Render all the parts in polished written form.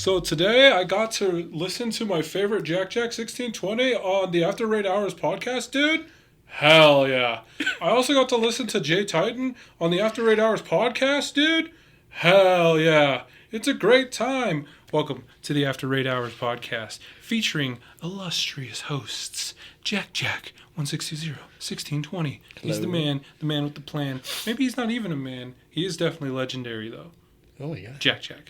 So today I got to listen to my favorite JackJack1620 on the After Raid Hours podcast, dude. Hell yeah. I also got to listen to JayTI7N on the After Raid Hours podcast, dude. Hell yeah. It's a great time. Welcome to the After Raid Hours podcast, featuring illustrious hosts, JackJack 1620, 1620. He's the man with the plan. Maybe he's not even a man. He is definitely legendary, though. Oh, yeah. JackJack.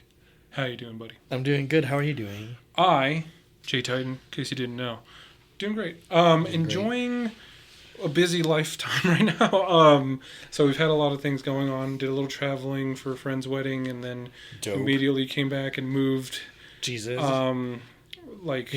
How you doing, buddy? I'm doing good. How are you doing? JayTI7N, in case you didn't know, doing great. Enjoying a busy lifetime right now. So we've had a lot of things going on. Did a little traveling for a friend's wedding, and then immediately came back and moved. Jesus. You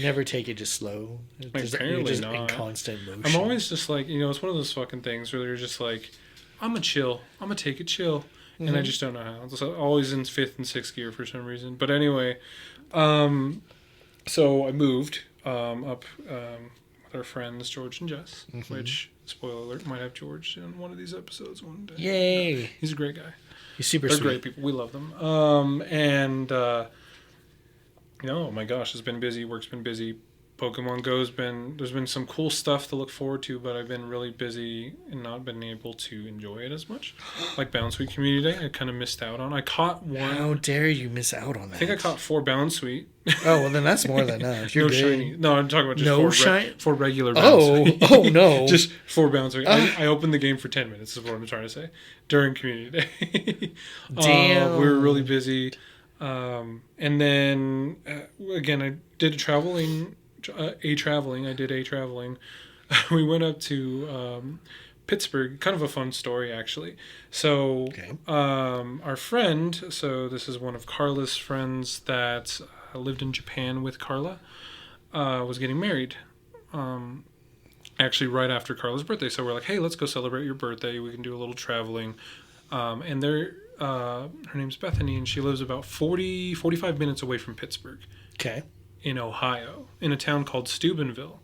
never take it just slow. Apparently you're just not. in constant motion. I'm always just like, it's one of those fucking things where you're just like, I'm gonna chill. I'm gonna take it chill. And I just don't know how. It's always in 5th and 6th gear for some reason. But anyway, so I moved up with our friends George and Jess, which, spoiler alert, might have George in one of these episodes one day. Yay! He's a great guy. He's super They're sweet. great people. We love them. Oh my gosh, it's been busy. Work's been busy. Pokemon Go's there's been some cool stuff to look forward to, but I've been really busy and not been able to enjoy it as much. Like Boounsweet Community, I kind of missed out on. I caught one. How dare you miss out on that? I think I caught 4 Boounsweet. Oh, well, then that's more than enough. You're no good. shiny. No, I'm talking about just four regular Boounsweet. Boounsweet. Oh, no. Just 4 Boounsweet. I opened the game for 10 minutes is what I'm trying to say. During Community Day. Damn. We were really busy. And then, again, I did traveling. We went up to Pittsburgh. Kind of a fun story, actually. So, our friend, so this is one of Carla's friends that lived in Japan with Carla, was getting married. Actually, right after Carla's birthday. So we're like, hey, let's go celebrate your birthday. We can do a little traveling. And her name's Bethany, and she lives about 45 minutes away from Pittsburgh. Okay. In Ohio, in a town called Steubenville,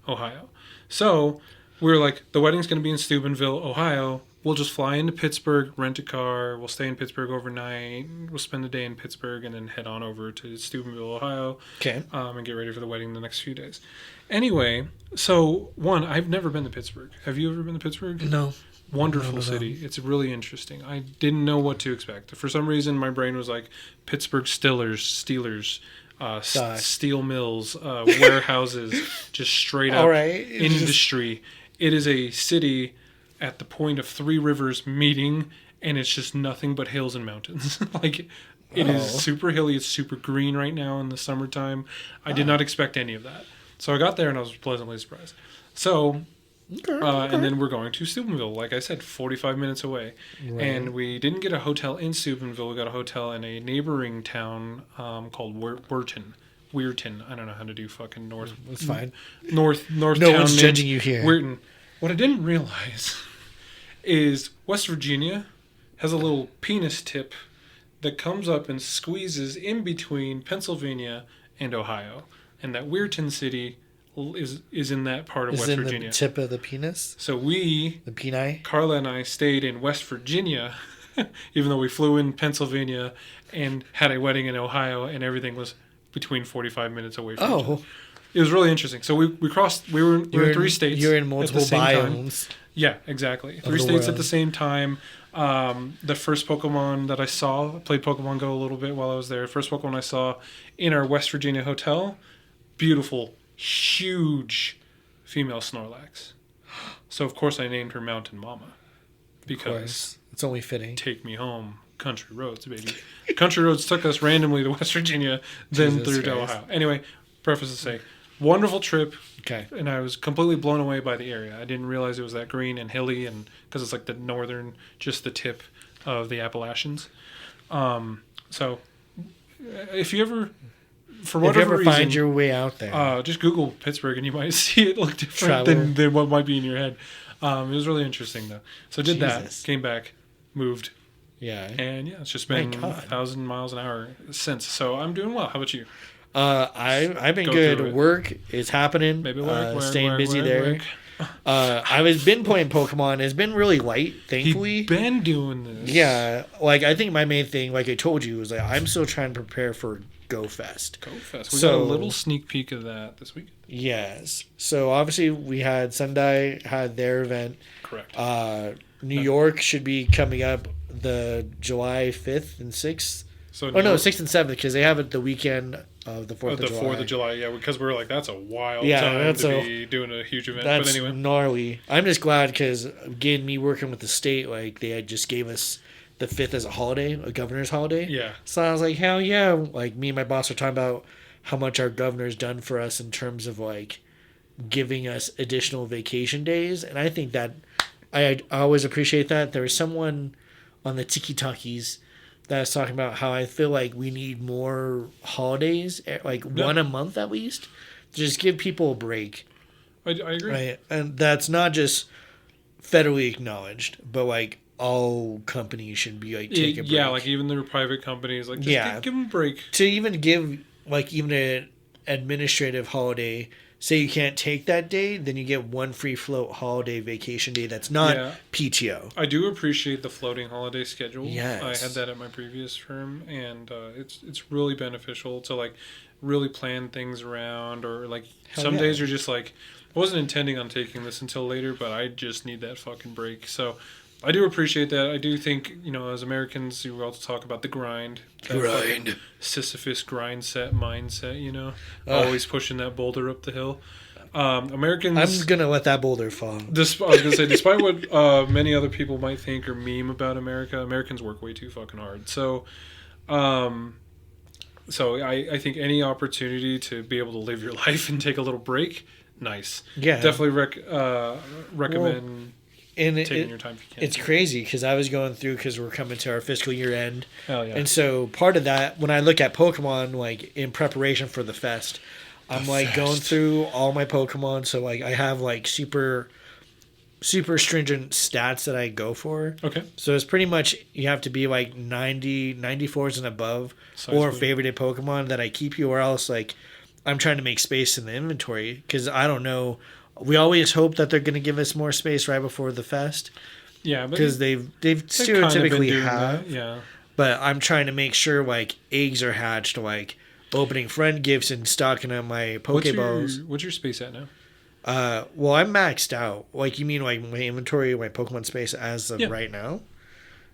Ohio. So we're like, the wedding's going to be in Steubenville, Ohio. We'll just fly into Pittsburgh, rent a car. We'll stay in Pittsburgh overnight. We'll spend the day in Pittsburgh and then head on over to Steubenville, Ohio. Okay. And get ready for the wedding the next few days. Anyway, so I've never been to Pittsburgh. Have you ever been to Pittsburgh? No. Wonderful city. It's really interesting. I didn't know what to expect. For some reason, my brain was like Pittsburgh Steelers, steel mills, warehouses, just straight up industry. It is a city at the point of 3 rivers meeting, and it's just nothing but hills and mountains. It is super hilly. It's super green right now in the summertime. I did not expect any of that. So I got there, and I was pleasantly surprised. So... and then we're going to Steubenville, like I said, 45 minutes away. Right. And we didn't get a hotel in Steubenville. We got a hotel in a neighboring town called Weirton. I don't know how to do fucking north. That's fine. North no town. No one's judging you here. Weirton. What I didn't realize is West Virginia has a little penis tip that comes up and squeezes in between Pennsylvania and Ohio. And that Weirton city... is in that part of West Virginia. Is in the tip of the penis? So the peni? Carla and I stayed in West Virginia, even though we flew in Pennsylvania and had a wedding in Ohio, and everything was between 45 minutes away from each other. It was really interesting. So we crossed, we were in 3 states. You're in multiple biomes. Yeah, exactly. 3 states at the same time. The first Pokemon that I saw, I played Pokemon Go a little bit while I was there. First Pokemon I saw in our West Virginia hotel, beautiful, huge female Snorlax. So of course I named her Mountain Mama, because it's only fitting. Take me home, country roads, baby. Country roads took us randomly to West Virginia, then through to Ohio. Anyway, preface to say, wonderful trip. Okay. And I was completely blown away by the area. I didn't realize it was that green and hilly, and because it's like the northern, just the tip of the Appalachians. So if you ever... For whatever reason, find your way out there, just Google Pittsburgh and you might see it look different than what might be in your head. It was really interesting though. So did that, came back, moved. Yeah. And it's just been 1,000 miles an hour since. So I'm doing well. How about you? I've been good. Work is happening. Maybe staying busy there. I've been playing Pokemon. It's been really light, thankfully. You've been doing this. Yeah. I think my main thing, like I told you, was I'm still trying to prepare for GoFest. We got a little sneak peek of that this week. Yes. So obviously we had Sendai had their event. Correct. New York should be coming up the July 5th and 6th. So 6th and 7th, because they have it the weekend of the 4th of July. The 4th of July, yeah, because we were like, that's a wild time to be doing a huge event. That's but anyway. gnarly. I'm just glad because, again, me working with the state, like, they had just gave us the 5th as a holiday, a governor's holiday. Yeah. So I was like, hell yeah. Like, me and my boss were talking about how much our governor's done for us in terms of, like, giving us additional vacation days. And I think that I always appreciate that. There was someone on the Tiki Talkies that was talking about how I feel like we need more holidays, like one a month at least, to just give people a break. I agree. Right? And that's not just federally acknowledged, but like all companies should be like take a break. Yeah, like even their private companies, like just give them a break. To even give like even an administrative holiday. Say you can't take that day, then you get one free float holiday vacation day that's not PTO. I do appreciate the floating holiday schedule. Yes. I had that at my previous firm, and it's really beneficial to like really plan things around, or like some days you're just like, I wasn't intending on taking this until later, but I just need that fucking break. So I do appreciate that. I do think, as Americans, we also talk about the grind. Sisyphus mindset, always pushing that boulder up the hill. Americans... I'm going to let that boulder fall. I was going to say, despite what many other people might think or meme about America, Americans work way too fucking hard. So, I think any opportunity to be able to live your life and take a little break, nice. Yeah. Definitely recommend... taking your time if you can. It's crazy because I was going through, because we're coming to our fiscal year end. Hell yeah. And so part of that, when I look at Pokemon, like in preparation for the fest, I'm like going through all my Pokemon. So like I have like super stringent stats that I go for. Okay. So it's pretty much you have to be like 94s and above or favorited Pokemon that I keep you, or else like I'm trying to make space in the inventory because I don't know. We always hope that they're going to give us more space right before the fest. Yeah, because they've stereotypically have. Yeah. But I'm trying to make sure like eggs are hatched, like opening friend gifts and stocking up my Pokeballs. What's your space at now? Well, I'm maxed out. Like, you mean like my inventory, my Pokemon space as of right now?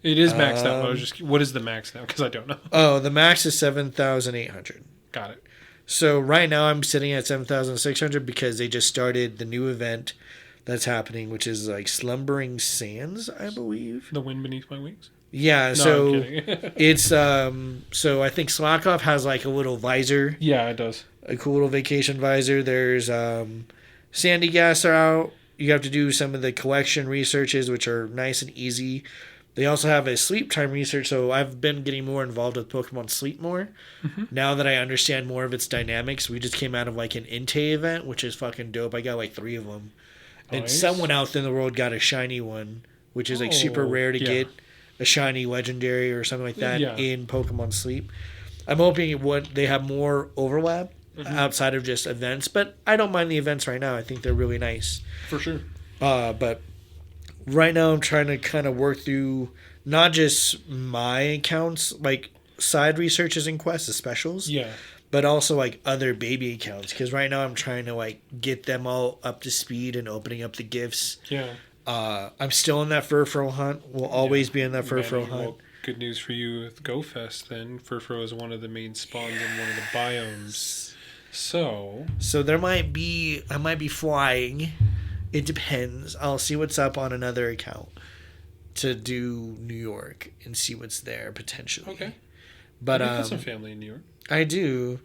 It is maxed out. But what is the max now? Because I don't know. Oh, the max is 7,800. Got it. So right now I'm sitting at 7,600 because they just started the new event that's happening, which is like Slumbering Sands, I believe. The wind beneath my wings? Yeah, no, so I'm kidding. It's so I think Slackoff has like a little visor. Yeah, it does. A cool little vacation visor. There's Sandy Gas are out. You have to do some of the collection researches, which are nice and easy. They also have a sleep time research, so I've been getting more involved with Pokemon Sleep more. Mm-hmm. Now that I understand more of its dynamics, we just came out of like an Entei event, which is fucking dope. I got like 3 of them. Nice. And someone out in the world got a shiny one, which is like super rare to get a shiny legendary or something like that in Pokemon Sleep. I'm hoping they have more overlap outside of just events, but I don't mind the events right now. I think they're really nice. For sure. But right now I'm trying to kind of work through not just my accounts, like side researches and quests, the specials. Yeah. But also like other baby accounts, because right now I'm trying to like get them all up to speed and opening up the gifts. Yeah. I'm still in that Furfrou hunt. Will always be in that Furfrou hunt. Well, good news for you with GoFest then. Furfrou is one of the main spawns in one of the biomes. So I might be flying. It depends. I'll see what's up on another account to do New York and see what's there potentially. Okay. But you got some family in New York. I do.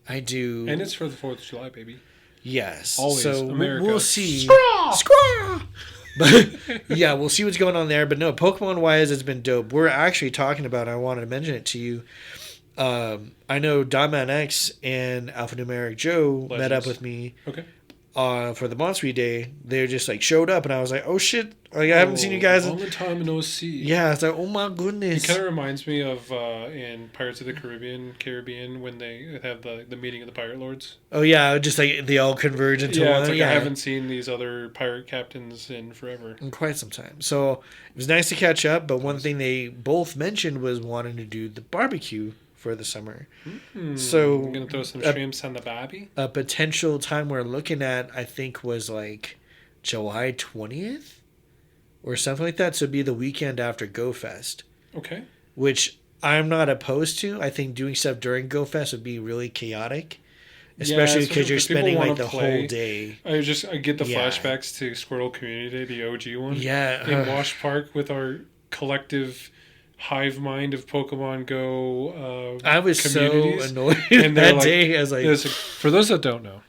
And it's for the 4th of July, baby. Yes. Always. So America. We'll see. Squaw! But yeah, we'll see what's going on there. But no, Pokemon wise, it's been dope. We're actually talking about, I wanted to mention it to you. I know Dotman X and Alphanumeric Joe met up with me. Okay. For the Boounsweet Day. They just like showed up and I was like, oh shit, like I haven't seen you guys long time no see. Yeah, it's like, oh my goodness. It kind of reminds me of in Pirates of the Caribbean when they have the meeting of the pirate lords. Oh yeah, just like they all converge into one. It's like I haven't seen these other pirate captains in forever. In quite some time. So it was nice to catch up, but one thing they both mentioned was wanting to do the barbecue for the summer. So I'm gonna throw some shrimps on the bobby. A potential time we're looking at, I think, was like July 20th or something like that. So it'd be the weekend after GoFest. Okay. Which I'm not opposed to. I think doing stuff during GoFest would be really chaotic. Especially because you're spending like the whole day. I get the flashbacks to Squirtle Community Day, the OG one. Yeah. In Wash Park with our collective hive mind of Pokemon Go I was so annoyed that day. I was like, for those that don't know,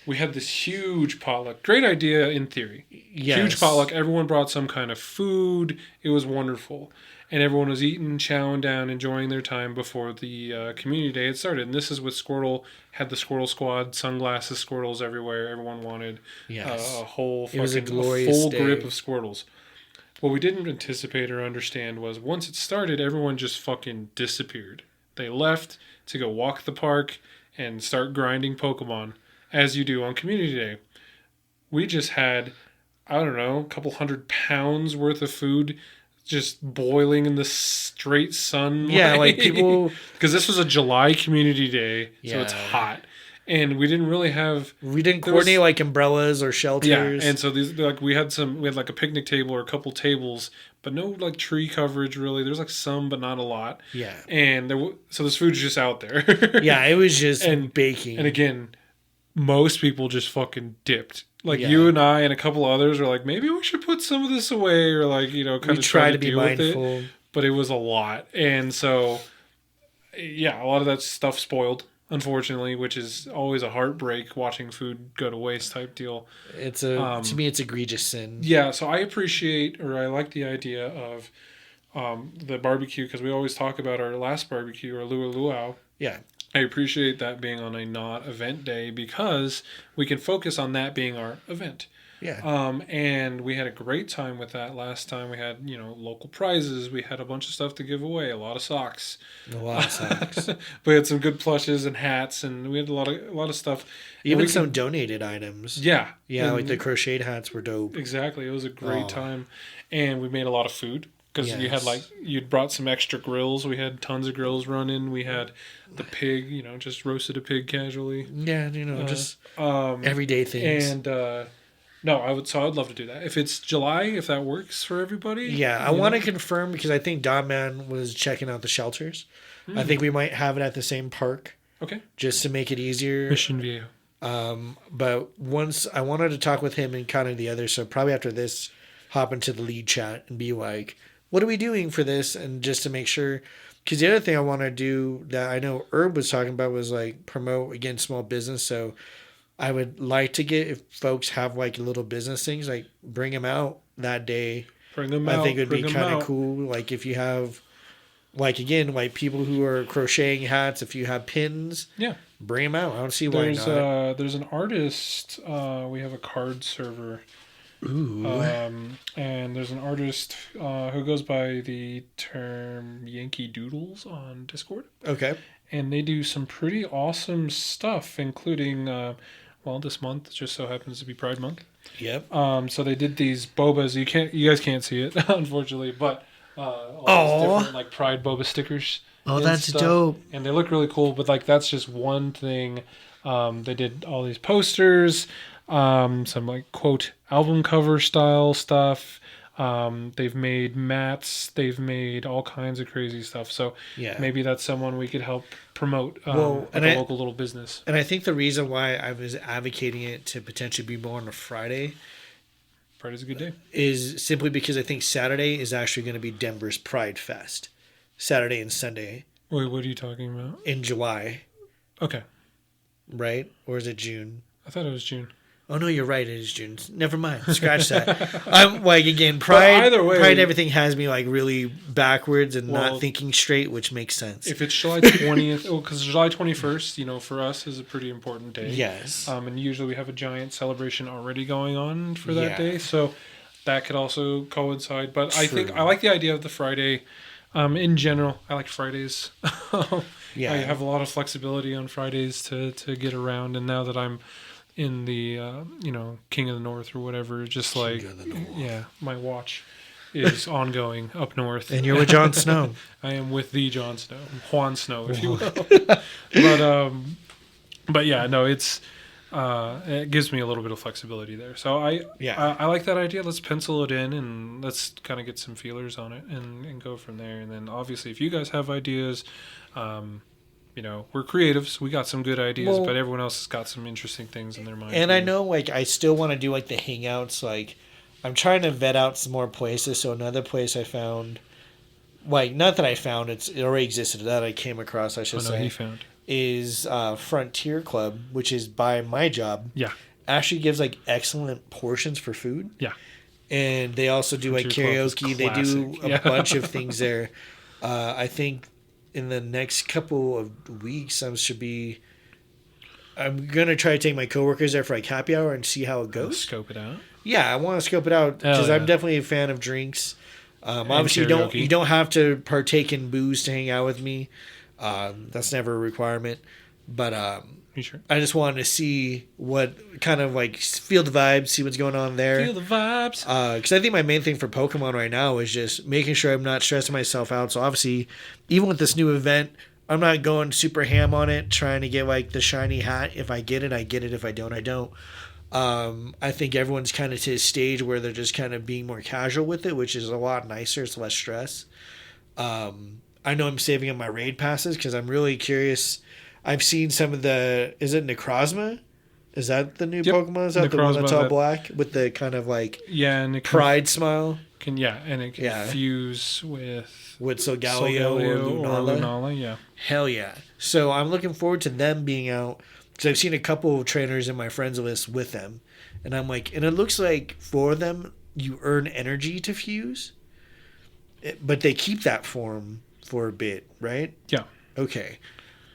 we had this huge potluck. Great idea in theory. Yes. Huge potluck. Everyone brought some kind of food. It was wonderful. And everyone was eating, chowing down, enjoying their time before the community day had started. And this is with Squirtle, had the Squirtle Squad, sunglasses, Squirtles everywhere. Everyone wanted a whole full grip of Squirtles. What we didn't anticipate or understand was once it started, everyone just fucking disappeared. They left to go walk the park and start grinding Pokemon, as you do on community day. We just had, I don't know, a couple 100 pounds worth of food just boiling in the straight sun. Yeah, like people... Because this was a July community day, so it's hot. And we didn't really have... We didn't coordinate like umbrellas or shelters. Yeah, and so we had like a picnic table or a couple tables, but no like tree coverage really. There's like some, but not a lot. Yeah. And so this food's just out there. Yeah, it was just baking. And again, most people just fucking dipped. Like you and I and a couple others were like, maybe we should put some of this away, or like, kind of try to be mindful with it. But it was a lot, and so a lot of that stuff spoiled, unfortunately, which is always a heartbreak watching food go to waste type deal. It's to me, it's egregious sin. Yeah, so I like the idea of the barbecue, because we always talk about our last barbecue, our luau. Yeah. I appreciate that being on a not event day because we can focus on that being our event. Yeah. And we had a great time with that last time. We had, local prizes. We had a bunch of stuff to give away. A lot of socks. We had some good plushes and hats, and we had a lot of stuff. Even some donated items. Yeah. Yeah, like the crocheted hats were dope. Exactly. It was a great time. And we made a lot of food. Because you had you'd brought some extra grills. We had tons of grills running. We had the pig, just roasted a pig casually. Yeah, just everyday things. And I'd love to do that. If it's July, if that works for everybody. Yeah, I want to confirm because I think Don Man was checking out the shelters. I think we might have it at the same park. Okay. Just to make it easier. Mission View. But once I wanted to talk with him and kind of the others, so probably after this, hop into the lead chat and be like, what are we doing for this? And just to make sure, because the other thing I want to do that I know Herb was talking about was like promote, again, small business. So I would like to get, if folks have like little business things, like bring them out that day. Bring them out. I think it would be kind of cool. Like if you have, like again, like people who are crocheting hats, if you have pins, bring them out. I don't see why not. There's an artist. We have a card server. Ooh. And there's an artist who goes by the term Yankee Doodles on Discord. Okay. And they do some pretty awesome stuff, including, this month just so happens to be Pride Month. Yep. So they did these bobas. You guys can't see it, unfortunately, but all these different like Pride boba stickers. Oh, that's stuff. Dope. And they look really cool, but like that's just one thing. They did all these posters. Some like quote album cover style stuff. They've made mats. They've made all kinds of crazy stuff. So maybe that's someone we could help promote a local little business. And I think the reason why I was advocating it to potentially be more on a Friday. Friday's a good day. Is simply because I think Saturday is actually going to be Denver's Pride Fest. Saturday and Sunday. Wait, what are you talking about? In July. Okay. Right? Or is it June? I thought it was June. Oh, no, you're right. It is June. Never mind. Scratch that. I'm like, again, Pride, either way, Pride everything has me like really backwards and not thinking straight, which makes sense. If it's July 20th, because July 21st, for us is a pretty important day. Yes. And usually we have a giant celebration already going on for that day. So that could also coincide. But I think I like the idea of the Friday. In general, I like Fridays. I have a lot of flexibility on Fridays to get around. And now that I'm in the King of the North or whatever, just like my watch is ongoing up north. And you're with Jon Snow. I am with the Jon Snow, Juan Snow, if you will. But yeah, no, it gives me a little bit of flexibility there. So I like that idea. Let's pencil it in and let's kind of get some feelers on it and go from there. And then obviously, if you guys have ideas, we're creatives. We got some good ideas, but everyone else has got some interesting things in their mind. And I know, like, I still want to do like the hangouts. Like, I'm trying to vet out some more places. So another place I found, like, not that I found, it already existed, that I came across, I should say. He found. Is Frontier Club, which is by my job. Yeah. Actually gives like excellent portions for food. Yeah. And they also do Frontier like karaoke. They do a bunch of things there. I think in the next couple of weeks I'm gonna try to take my coworkers there for like happy hour and see how it goes. Scope it out. Yeah, I want to scope it out because I'm definitely a fan of drinks. Obviously, you don't have to partake in booze to hang out with me. That's never a requirement, but you sure? I just wanted to see what kind of like feel the vibes, see what's going on there. Feel the vibes. Because I think my main thing for Pokemon right now is just making sure I'm not stressing myself out. So obviously, even with this new event, I'm not going super ham on it, trying to get like the shiny hat. If I get it, I get it. If I don't, I don't. I think everyone's kind of to a stage where they're just kind of being more casual with it, which is a lot nicer. It's less stress. I know I'm saving up my raid passes because I'm really curious. I've seen some of the... Is it Necrozma? Is that the new Pokemon? Is that the one that's all black with the kind of like pride smile? And it can fuse with Solgaleo or Lunala. Yeah. Hell yeah. So I'm looking forward to them being out because I've seen a couple of trainers in my friends list with them. And I'm like... And it looks like for them, you earn energy to fuse. But they keep that form for a bit, right? Yeah. Okay.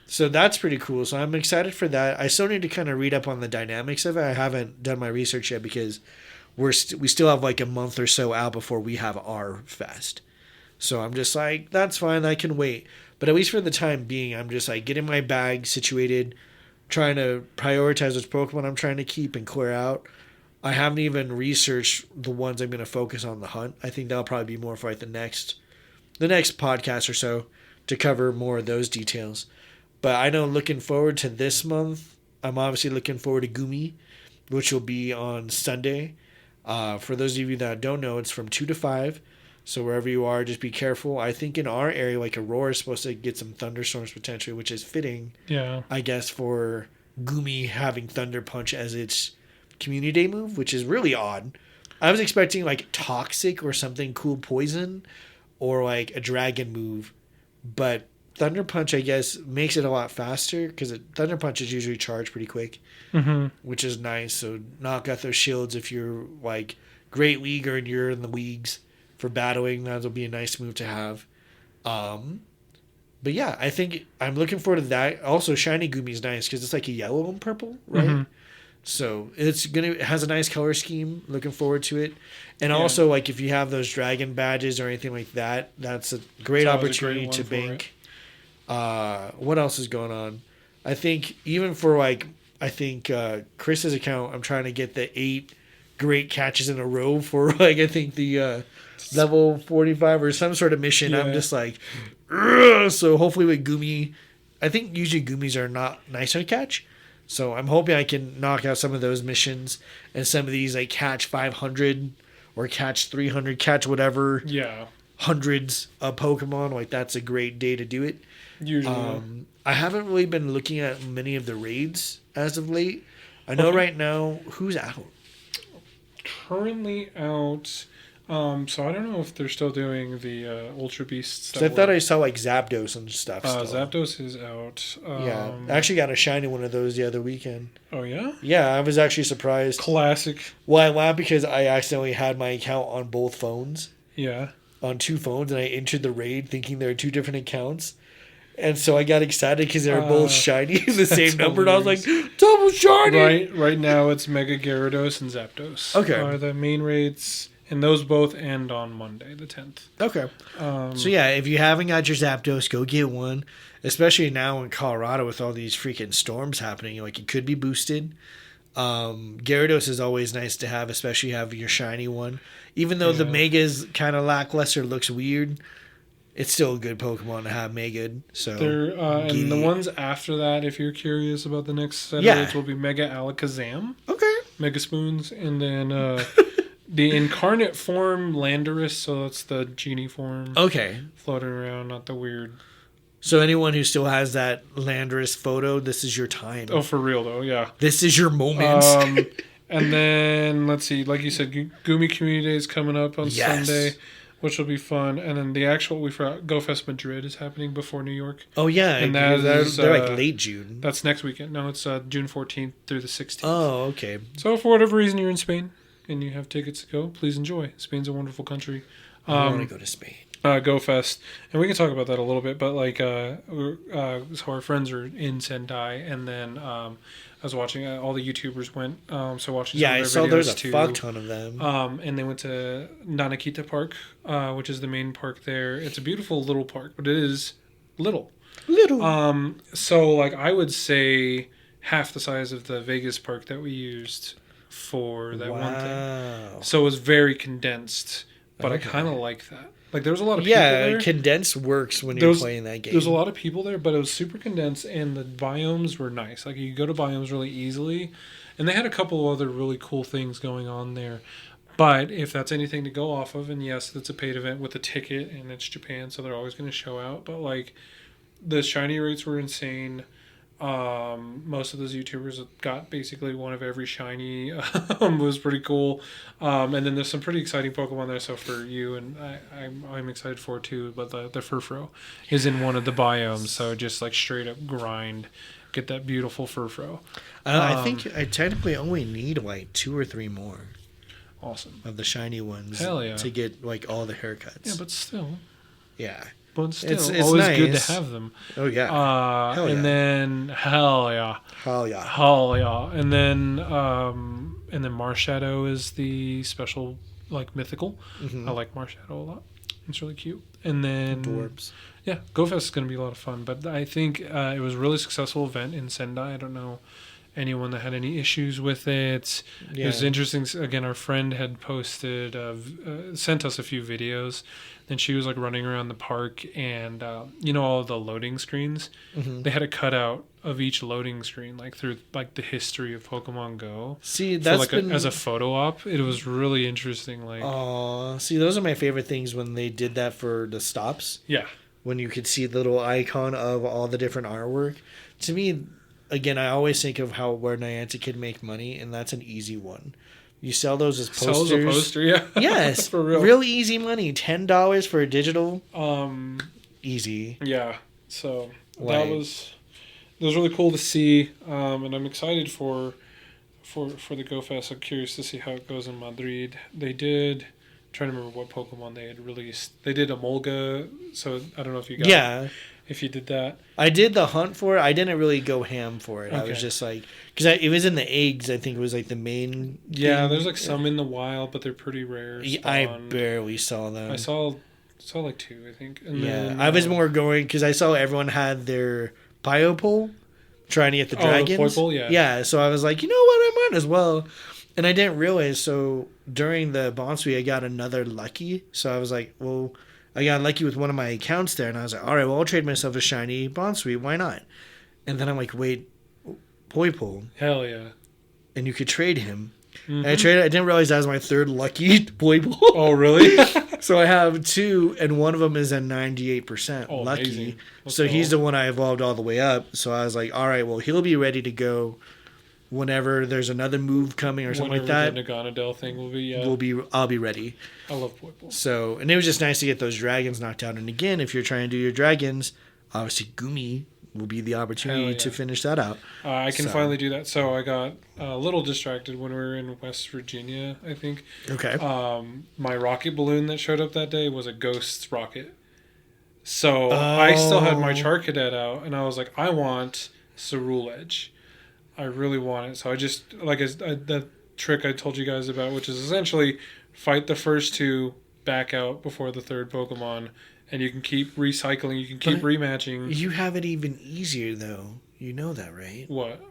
So that's pretty cool. So I'm excited for that. I still need to kind of read up on the dynamics of it. I haven't done my research yet because we still have like a month or so out before we have our fest. So I'm just like, that's fine. I can wait. But at least for the time being, I'm just like getting my bag situated, trying to prioritize which Pokemon I'm trying to keep and clear out. I haven't even researched the ones I'm going to focus on the hunt. I think that'll probably be more for like the next podcast or so to cover more of those details. But I know looking forward to this month, I'm obviously looking forward to Goomy, which will be on Sunday. For those of you that don't know, it's from 2 to 5. So wherever you are, just be careful. I think in our area, like Aurora is supposed to get some thunderstorms potentially, which is fitting, I guess, for Goomy having Thunder Punch as its community day move, which is really odd. I was expecting like Toxic or something cool poison or like a dragon move, but Thunder Punch, I guess, makes it a lot faster because Thunder Punch is usually charged pretty quick, which is nice. So knock out those shields if you're like Great Leaguer and you're in the leagues for battling. That'll be a nice move to have. But yeah, I think I'm looking forward to that. Also, Shiny Goomy is nice because it's like a yellow and purple, right? So it has a nice color scheme. Looking forward to it. And also, like, if you have those dragon badges or anything like that, that's a great opportunity to bank. What else is going on? I think even for Chris's account, I'm trying to get the 8 great catches in a row for I think the level 45 or some sort of mission. I'm just like, ugh! So hopefully with Goomy, I think usually Goomies are not nice to catch. So I'm hoping I can knock out some of those missions and some of these like catch 500 or catch 300, catch whatever. Yeah. Hundreds of Pokemon. Like that's a great day to do it. Usually. I haven't really been looking at many of the raids as of late. I know right now who's out. Currently out. So I don't know if they're still doing the Ultra Beasts. I thought I saw like Zapdos and stuff. Zapdos is out. Yeah, I actually got a shiny one of those the other weekend. Oh yeah? Yeah, I was actually surprised. Classic. Well, I laughed because I accidentally had my account on both phones. Yeah. On 2 phones, and I entered the raid thinking there were 2 different accounts. And so I got excited because they were both shiny, the same number, and I was like, double shiny! Right now it's Mega Gyarados and Zapdos. Okay. Are the main raids, and those both end on Monday, the 10th. Okay. So yeah, if you haven't got your Zapdos, go get one. Especially now in Colorado with all these freaking storms happening. Like, it could be boosted. Gyarados is always nice to have, especially have your shiny one. Even though the Mega is kind of lackluster, looks weird, it's still a good Pokemon to have Mega. So and the ones after that, if you're curious about the next set of rates, will be Mega Alakazam. Okay. Mega Spoons, and then the incarnate form Landorus, so that's the genie form. Okay. Floating around, not the weird. So anyone who still has that Landorus photo, this is your time. Oh, for real though, yeah. This is your moment. And then let's see, like you said, Goomy Community is coming up on Sunday, which will be fun. And then the actual GoFest Madrid is happening before New York. Oh yeah, and they're like late June. That's next weekend. No, it's June 14th through the 16th. Oh, okay. So for whatever reason you're in Spain and you have tickets to go, please enjoy. Spain's a wonderful country. I want to go to Spain. GoFest, and we can talk about that a little bit, but like so our friends are in Sendai, and then I was watching all the YouTubers went so watching some of their I saw videos there's a too. fuck ton of them, and they went to Nanakita Park, which is the main park there. It's a beautiful little park, but it is little so like I would say half the size of the Vegas park that we used for that one thing, so it was very condensed, but I kind of like that. Like, there was a lot of people there. Yeah, condensed works when you're playing that game. There's a lot of people there, but it was super condensed, and the biomes were nice. Like, you could go to biomes really easily, and they had a couple other really cool things going on there. But if that's anything to go off of, and yes, it's a paid event with a ticket, and it's Japan, so they're always going to show out. But, like, the shiny rates were insane. Most of those YouTubers got basically one of every shiny. It was pretty cool. And then there's some pretty exciting Pokemon there. So for you, and I'm excited for it too. But the Furfrou is in one of the biomes. So just like straight up grind, get that beautiful Furfrou. I think I technically only need like 2 or 3 more. Awesome. Of the shiny ones. Hell yeah. To get like all the haircuts. Yeah, but still. Yeah. But still, it's always nice. Good to have them. Oh yeah. And then hell yeah. And then Marshadow is the special like mythical. Mm-hmm. I like Marshadow a lot. It's really cute. And then Dwarves. Yeah, GoFest is going to be a lot of fun. But I think it was a really successful event in Sendai. I don't know anyone that had any issues with it. Yeah. It was interesting. Again, our friend had posted, sent us a few videos. And she was like running around the park, and all the loading screens. Mm-hmm. They had a cutout of each loading screen, like through like the history of Pokemon Go. See, that's like as a photo op. It was really interesting. Like, see, those are my favorite things when they did that for the stops. Yeah, when you could see the little icon of all the different artwork. To me, again, I always think of where Niantic can make money, and that's an easy one. You sell those as posters. Sell as a poster, yeah. Yes, for real. Real easy money. $10 for a digital. Easy. Yeah. So that was really cool to see, and I'm excited for the GoFest. I'm curious to see how it goes in Madrid. They did. I'm trying to remember what Pokemon they had released. They did Emolga, so I don't know if you got. Yeah. If you did that. I did the hunt for it. I didn't really go ham for it. Okay. I was just like... Because it was in the eggs, I think it was like the main... Yeah, there's like some in the wild, but they're pretty rare. I barely saw them. I saw like 2, I think. And then, I was more going... Because I saw everyone had their Biopole trying to get the dragons. The yeah. Yeah, so I was like, you know what? I might as well. And I didn't realize, so during the Boounsweet, I got another Lucky. So I was like, well... I got lucky with one of my accounts there, and I was like, all right, well, I'll trade myself a shiny Boounsweet. Why not? And then I'm like, wait, Poipole. Hell yeah. And you could trade him. Mm-hmm. And I didn't realize that was my 3rd lucky Poipole. Oh, really? So I have 2, and one of them is at 98% lucky. So he's the one I evolved all the way up. So I was like, all right, well, he'll be ready to go whenever there's another move coming or something like that. The Naganadel thing will be, I'll be ready. I love Poipole. So, and it was just nice to get those dragons knocked out. And again, if you're trying to do your dragons, obviously Goomy will be the opportunity to finish that out. I can finally do that. So I got a little distracted when we were in West Virginia, I think. Okay. My rocket balloon that showed up that day was a ghost rocket. So I still had my Charcadet out, and I was like, I want Cerule Edge. I really want it. So I just, that trick I told you guys about, which is essentially fight the first 2, back out before the 3rd Pokemon, and you can keep recycling, you can keep rematching. You have it even easier, though. You know that, right? What?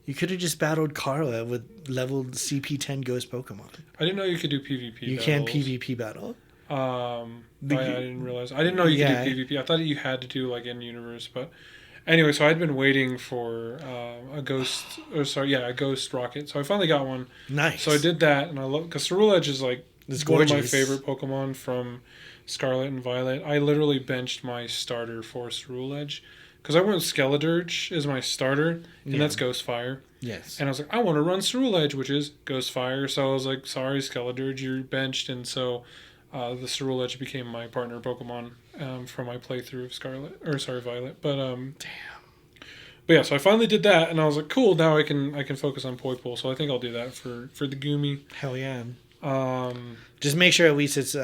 You could have just battled Carla with leveled CP10 Ghost Pokemon. I didn't know you could do PvP. You can PvP battle. I didn't realize. I didn't know you could do PvP. I thought you had to do like in universe, but anyway. So I'd been waiting for a ghost rocket. So I finally got one. Nice. So I did that, and I love because Ceruledge is like one of my favorite Pokemon from Scarlet and Violet. I literally benched my starter for Ceruledge. Because I went with Skeledirge as my starter, and that's Ghost Fire. Yes. And I was like, I want to run Ceruledge, which is Ghost Fire. So I was like, sorry, Skeledirge, you're benched. And so the Ceruledge became my partner Pokemon for my playthrough of Violet. But damn. But yeah, so I finally did that, and I was like, cool. Now I can focus on Poipole. So I think I'll do that for the Goomy. Hell yeah. Just make sure at least it's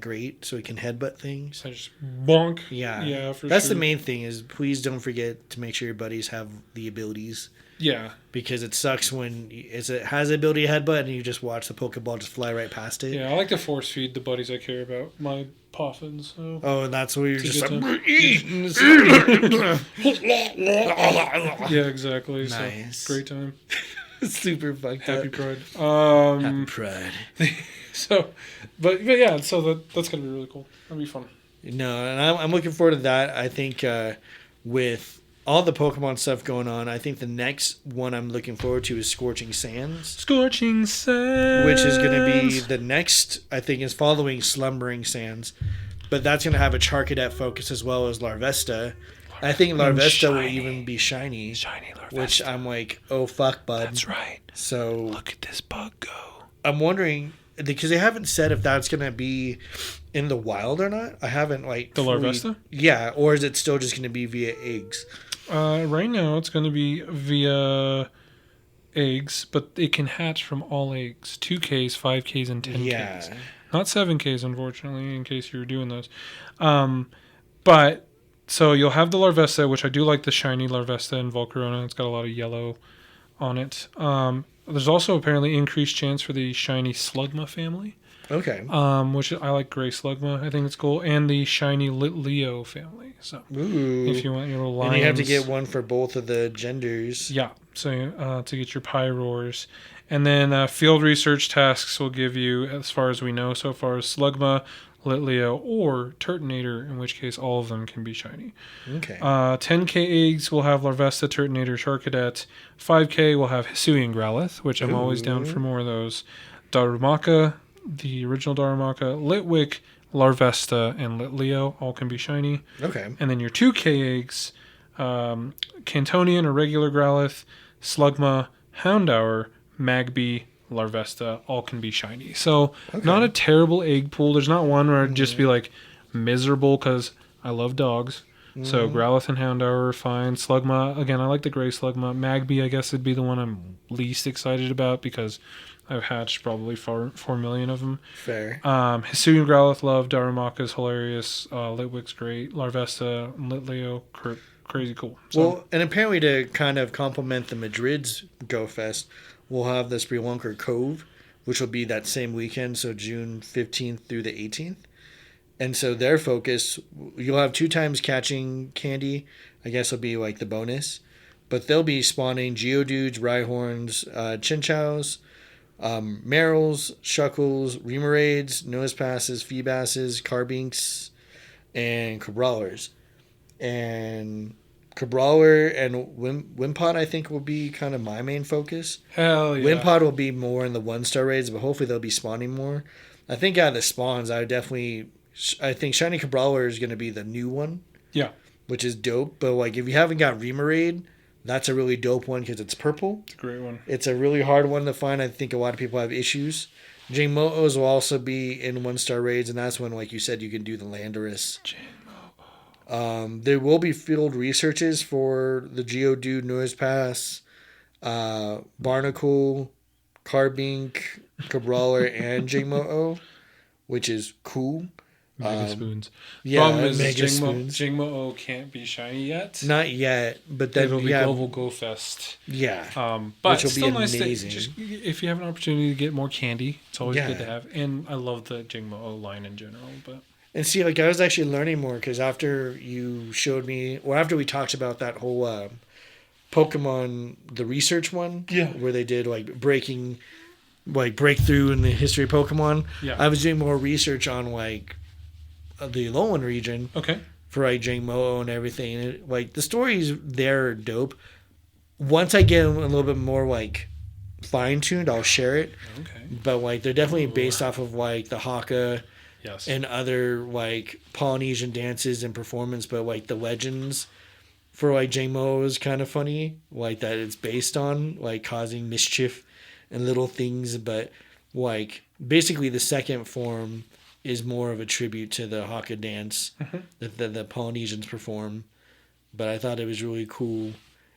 great so we can headbutt things. I just bonk. Yeah, that's the main thing. Is please don't forget to make sure your buddies have the abilities. Yeah, because it sucks when it has the ability to headbutt and you just watch the Pokeball just fly right past it. Yeah, I like to force feed the buddies I care about my Poffins. So. Oh, and that's where you're just like yeah, exactly. Nice, so, great time. Super fucked Happy up. Pride. Happy Pride. So, but yeah, so that's gonna be really cool. That'll be fun. No, and I'm looking forward to that. I think with all the Pokemon stuff going on, I think the next one I'm looking forward to is Scorching Sands. Scorching Sands, which is going to be the next. I think is following Slumbering Sands, but that's going to have a Charcadet focus as well as Larvesta. I think Larvesta will even be shiny. Larvesta. Which I'm like, oh fuck, bud. That's right. So look at this bug go. I'm wondering because they haven't said if that's going to be in the wild or not. I haven't like the Larvesta. Yeah, or is it still just going to be via eggs? Right now it's going to be via eggs, but it can hatch from all eggs. 2Ks, 5Ks, and 10Ks. Yeah. Not 7Ks, unfortunately, in case you're doing those. But so you'll have the Larvesta, which I do like the shiny Larvesta in Volcarona. It's got a lot of yellow on it. There's also apparently increased chance for the shiny Slugma family. Okay. Which I like gray Slugma. I think it's cool. And the shiny Litleo family. So if you want your little lions. And you have to get one for both of the genders. Yeah. So to get your Pyroars. And then field research tasks will give you, as far as we know so far, Slugma, Litleo, or Turtonator, in which case all of them can be shiny. Okay. 10K eggs will have Larvesta, Turtonator, Charcadet. 5K will have Hisuian Growlithe, which I'm always down for more of those. Darumaka, the original Darumaka, Litwick, Larvesta, and Litleo all can be shiny. Okay. And then your 2K eggs, Cantonian or regular Growlithe, Slugma, Houndour, Magby, Larvesta, all can be shiny. So not a terrible egg pool. There's not one where I'd just be like miserable because I love dogs. So Growlithe and Houndour are fine. Slugma, again, I like the gray Slugma. Magby, I guess, would be the one I'm least excited about because I've hatched probably 4 million of them. Fair. Hisuian Growlithe, love. Darumaka's hilarious. Litwick's great. Larvesta and Litleo, crazy cool. So, well, and apparently to kind of complement the Madrid's GoFest, we'll have the Spelunker Cove, which will be that same weekend, so June 15th through the 18th. And so their focus, you'll have 2 times catching candy. I guess will be like the bonus. But they'll be spawning Geodudes, Rhyhorns, Chinchows, Merrills, Shuckles, Remoraid's, Noisepasses, Feebasses, Carbinks, and Cabrawlers. And Cabrawler and Wimpod, I think, will be kind of my main focus. Hell yeah. Wimpod will be more in the 1-star raids, but hopefully they'll be spawning more. I think out of the spawns, I think Shiny Cabrawler is going to be the new one. Yeah. Which is dope. But like if you haven't got Remoraid, that's a really dope one because it's purple. It's a great one. It's a really hard one to find. I think a lot of people have issues. Jingmo-Os will also be in 1-star raids, and that's when, like you said, you can do the Landorus. There will be field researches for the Geodude, Nosepass, Barnacle, Carbink, Cabrawler, and Jingmo-O, which is cool. Mega Spoons. Yeah, Problem is Mega Spoons. Jingmo-O can't be shiny yet. Not yet, but then it'll be Global GoFest. Yeah, but which will it's still be nice amazing. Just if you have an opportunity to get more candy, it's always good to have. And I love the Jingmo-O line in general. But and see, like I was actually learning more because after you showed me, or after we talked about that whole Pokemon the research one. Yeah. Where they did like breakthrough in the history of Pokemon. Yeah. I was doing more research on like the Alolan region. Okay. For like Jangmo and everything. And, like the stories there are dope. Once I get a little bit more like fine tuned, I'll share it. Okay. But like they're definitely based off of like the Haka. Yes. And other like Polynesian dances and performance, but like the legends for like Jangmo is kind of funny, like that it's based on like causing mischief and little things, but like basically the second form is more of a tribute to the Haka dance that the Polynesians perform. But I thought it was really cool,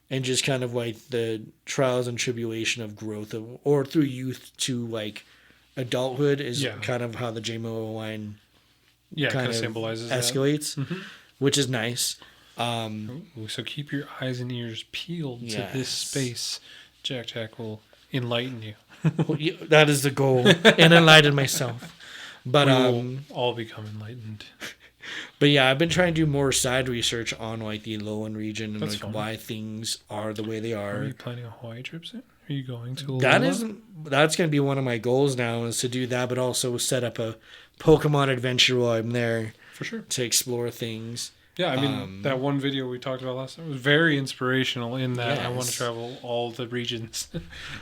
and just kind of like the trials and tribulation of growth or through youth to like adulthood is kind of how the Jangmo line kind of symbolizes escalates, which is nice. So keep your eyes and ears peeled to this space. JackJack will enlighten you. That is the goal, and enlighten myself. But we'll all become enlightened. But yeah, I've been trying to do more side research on like the Alolan region and like fun. why things are the way they are. Are you planning a Hawaii trip soon? Are you going to Alola? That's going to be one of my goals now, is to do that, but also set up a Pokemon adventure while I'm there. For sure. To explore things. Yeah, I mean, that one video we talked about last time was very inspirational in that I want to travel all the regions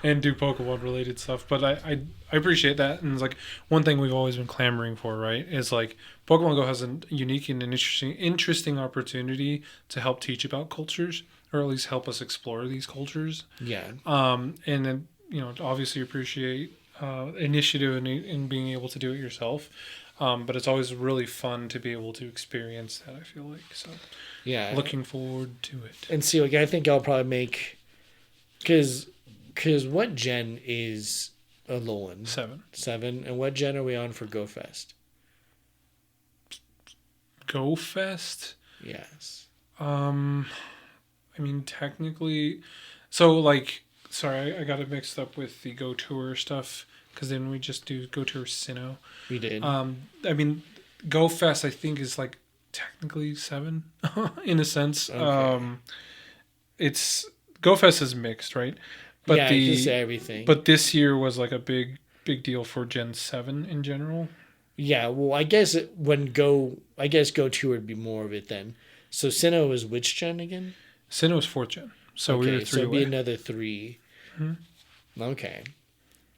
and do Pokemon-related stuff. But I appreciate that. And it's like one thing we've always been clamoring for, right, is like Pokemon Go has a unique and an interesting opportunity to help teach about cultures, or at least help us explore these cultures. Yeah. And then, obviously appreciate initiative in being able to do it yourself. But it's always really fun to be able to experience that, I feel like. So, yeah, looking forward to it. And see, like, I think I'll probably make, because what gen is Alolan? 7. And what gen are we on for GoFest? GoFest? Yes. I mean, technically, so like, sorry, I got it mixed up with the Go Tour stuff. Because then we just do Go Tour Sinnoh. We did. I mean, GoFest, I think, is like technically 7 in a sense. Okay. It's GoFest is mixed, right? But just everything. But this year was like a big deal for Gen 7 in general. Yeah, well, I guess Go Tour would be more of it then. So Sinnoh is which gen again? Sinnoh is 4th gen. So we were 3 so it'd be another 3. Mm-hmm. Okay.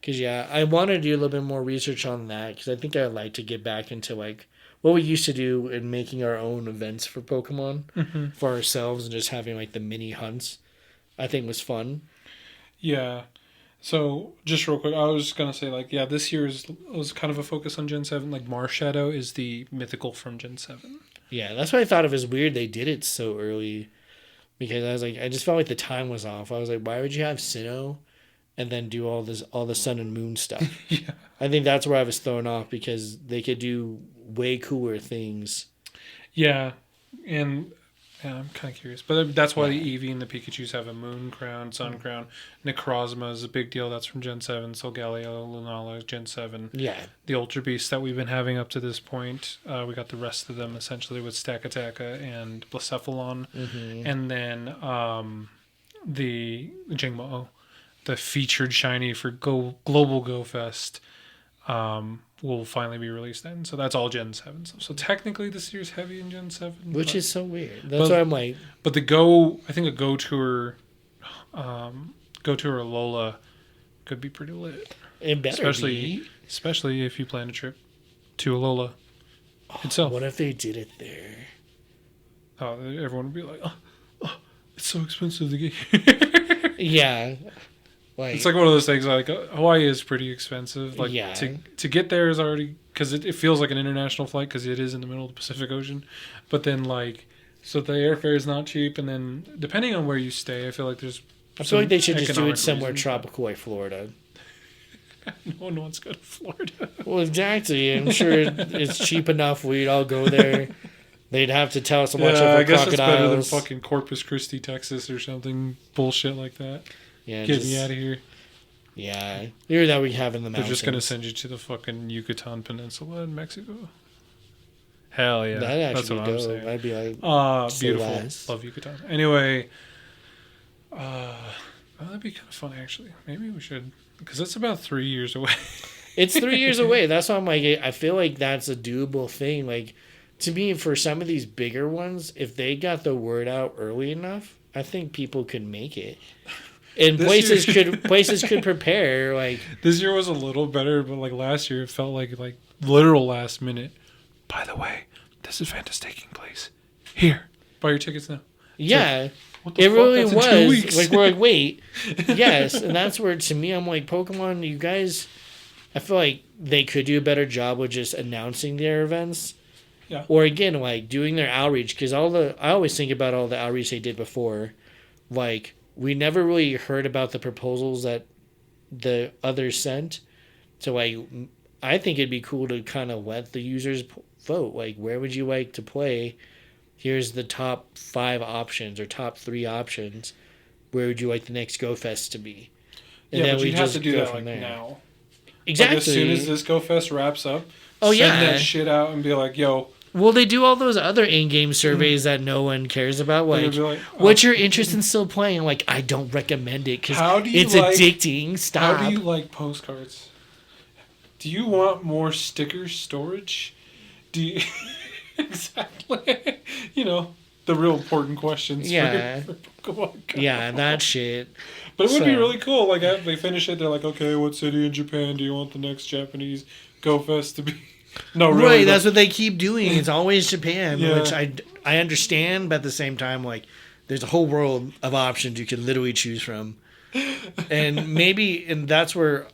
Because, I want to do a little bit more research on that, because I think I'd like to get back into, like, what we used to do in making our own events for Pokemon for ourselves and just having, like, the mini hunts. I think was fun. Yeah. So, just real quick, I was just going to say, like, this year was kind of a focus on Gen 7. Like, Marshadow is the mythical from Gen 7. Yeah, that's what I thought of as weird they did it so early. Because I was like, I just felt like the time was off. I was like, why would you have Sinnoh and then do all the sun and moon stuff? Yeah. I think that's where I was thrown off, because they could do way cooler things. Yeah, and I'm kind of curious. But that's why the Eevee and the Pikachus have a moon crown, sun crown. Necrozma is a big deal. That's from Gen 7. Solgaleo, Lunala, Gen 7. Yeah. The Ultra Beasts that we've been having up to this point. We got the rest of them essentially with Stakataka and Blacephalon. Mm-hmm. And then the Jangmo, the featured shiny for Global GoFest, will finally be released then. So that's all Gen 7. So technically this year's heavy in Gen 7. Which is so weird. That's why I'm like... But I think a Go Tour Alola could be pretty lit. It better be. Especially if you plan a trip to Alola itself. What if they did it there? Oh, everyone would be like, oh, it's so expensive to get here. Yeah. Like, it's like one of those things, like, Hawaii is pretty expensive. Like, to get there is already, because it feels like an international flight, because it is in the middle of the Pacific Ocean. But then, like, so the airfare is not cheap, and then depending on where you stay, I feel like I feel like they should just do it somewhere tropical like Florida. No one wants to go to Florida. Well, exactly. I'm sure it's cheap enough. We'd all go there. They'd have to tell us to watch out for crocodiles. I guess it's better than fucking Corpus Christi, Texas, or something bullshit like that. Yeah, get me out of here. Yeah, here that we have in the mountains. They're just gonna send you to the fucking Yucatan Peninsula in Mexico. Hell yeah, that's what I'm saying. I'd be like, beautiful. Love Yucatan. Anyway, Well, that'd be kind of fun, actually. Maybe we should, because it's about 3 years away. It's 3 years away. That's why I'm like, I feel like that's a doable thing. Like, to me, for some of these bigger ones, if they got the word out early enough, I think people could make it. And places could prepare. Like, this year was a little better, but like last year, it felt like literal last minute. By the way, this event is taking place here. Buy your tickets now. Yeah. It really was. Like, we're like, wait. Yes. And that's where, to me, I'm like, Pokemon, you guys, I feel like they could do a better job with just announcing their events. Yeah. Or, again, like, doing their outreach. Because I always think about all the outreach they did before. Like, we never really heard about the proposals that the others sent. So, like, I think it'd be cool to kind of let the users vote. Like, where would you like to play? Here's the top 5 options or top 3 options. Where would you like the next GoFest to be? And then we have to do that like now. Exactly. Like as soon as this GoFest wraps up, send that shit out and be like, yo. Well, they do all those other in-game surveys that no one cares about. Like, what's your interest in still playing? Like, I don't recommend it because it's addicting. Stop. How do you like postcards? Do you want more sticker storage? Do you... Exactly. The real important questions. Yeah. For Pokemon Go. Yeah, that shit. But it would be really cool. Like, they finish it, they're like, okay, what city in Japan do you want the next Japanese GoFest to be? No, really. Right, that's what they keep doing. It's always Japan, which I understand, but at the same time, like, there's a whole world of options you can literally choose from. And that's where,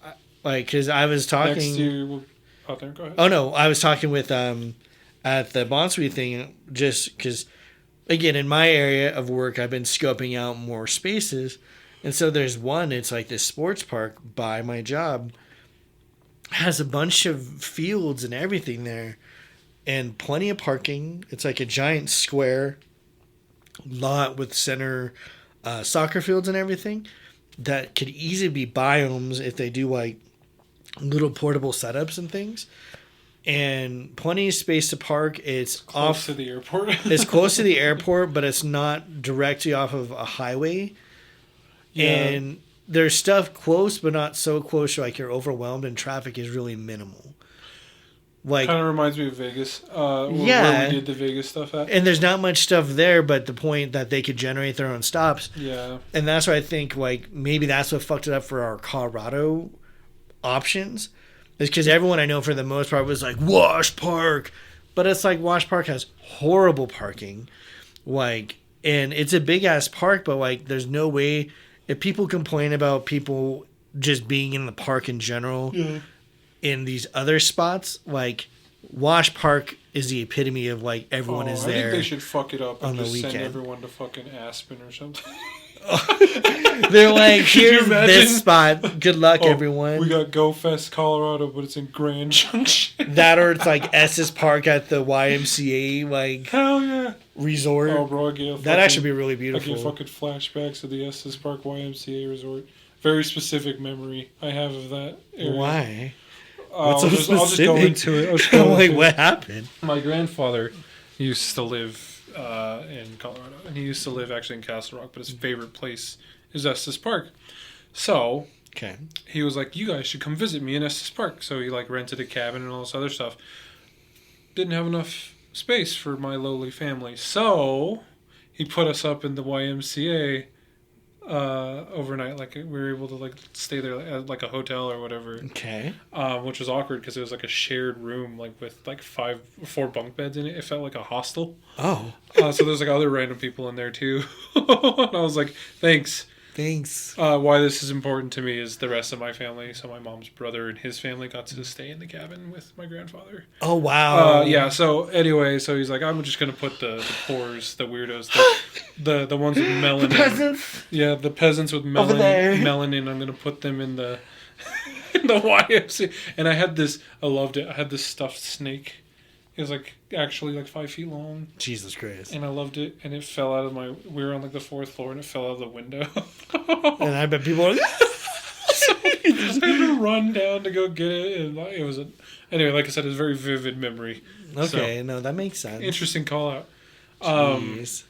like, because I was talking... Next year, go ahead. Oh, no, I was talking with... at the Boounsweet thing, just because, again, in my area of work, I've been scoping out more spaces. And so there's one, it's like this sports park by my job, has a bunch of fields and everything there, and plenty of parking. It's like a giant square lot with center soccer fields and everything that could easily be biomes if they do like little portable setups and things. And plenty of space to park. It's close to the airport. It's close to the airport, but it's not directly off of a highway. Yeah. And there's stuff close, but not so close like you're overwhelmed, and traffic is really minimal. Like, kind of reminds me of Vegas. Where we did the Vegas stuff at. And there's not much stuff there, but the point that they could generate their own stops. Yeah. And that's why I think like maybe that's what fucked it up for our Colorado options. It's because everyone I know for the most part was like, Wash Park. But it's like Wash Park has horrible parking. Like, and it's a big-ass park, but like there's no way... If people complain about people just being in the park in general in these other spots, like Wash Park is the epitome of like everyone is there. I think they should fuck it up and just send everyone to fucking Aspen or something. They're like, here's this spot. Good luck, everyone. We got GoFest Colorado, but it's in Grand Junction. That or it's like Estes Park at the YMCA, like hell yeah resort. Oh, bro, that actually be really beautiful. I get fucking flashbacks of the Estes Park YMCA resort. Very specific memory I have of that area. Why? I'll just go into it. I'm like, what happened? My grandfather used to live in Colorado, and he used to live actually in Castle Rock, but his favorite place is Estes Park. So he was like, you guys should come visit me in Estes Park. So he like rented a cabin and all this other stuff. Didn't have enough space for my lowly family, so he put us up in the YMCA overnight. Like we were able to like stay there at like a hotel or whatever. Okay. Which was awkward because it was like a shared room, like with like 4 bunk beds in it. It felt like a hostel. Oh. So there's like other random people in there too. And I was like, thanks. Why this is important to me is the rest of my family. So my mom's brother and his family got to stay in the cabin with my grandfather. Oh, wow. Yeah. So anyway, so he's like, I'm just going to put the poors, the weirdos, the ones with melanin. The peasants? Yeah, the peasants with melanin. I'm going to put them in the YMCA. And I loved it. I had this stuffed snake. It was like actually like 5 feet long. Jesus Christ. And I loved it. And it fell out of we were on like the 4th floor and it fell out of the window. And I bet people are like, I had to run down to go get it. And it was anyway, like I said, it was a very vivid memory. Okay, no, that makes sense. Interesting call out. Jeez.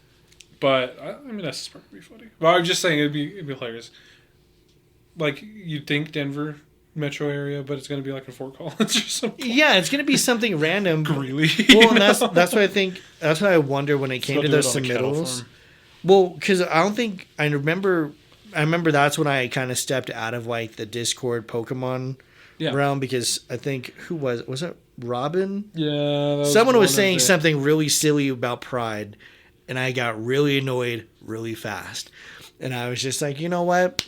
But I mean, that's just probably funny. Well, I'm just saying it'd be hilarious. Like you'd think Denver metro area, but it's going to be like in Fort Collins or something. Yeah, it's going to be something random. Greeley. Well, and that's what I think. That's what I wonder when it came to those submittals. Well, because I remember that's when I kind of stepped out of like the Discord Pokemon realm, because I think was it Robin? Yeah. Someone was saying something really silly about Pride, and I got really annoyed really fast. And I was just like, you know what?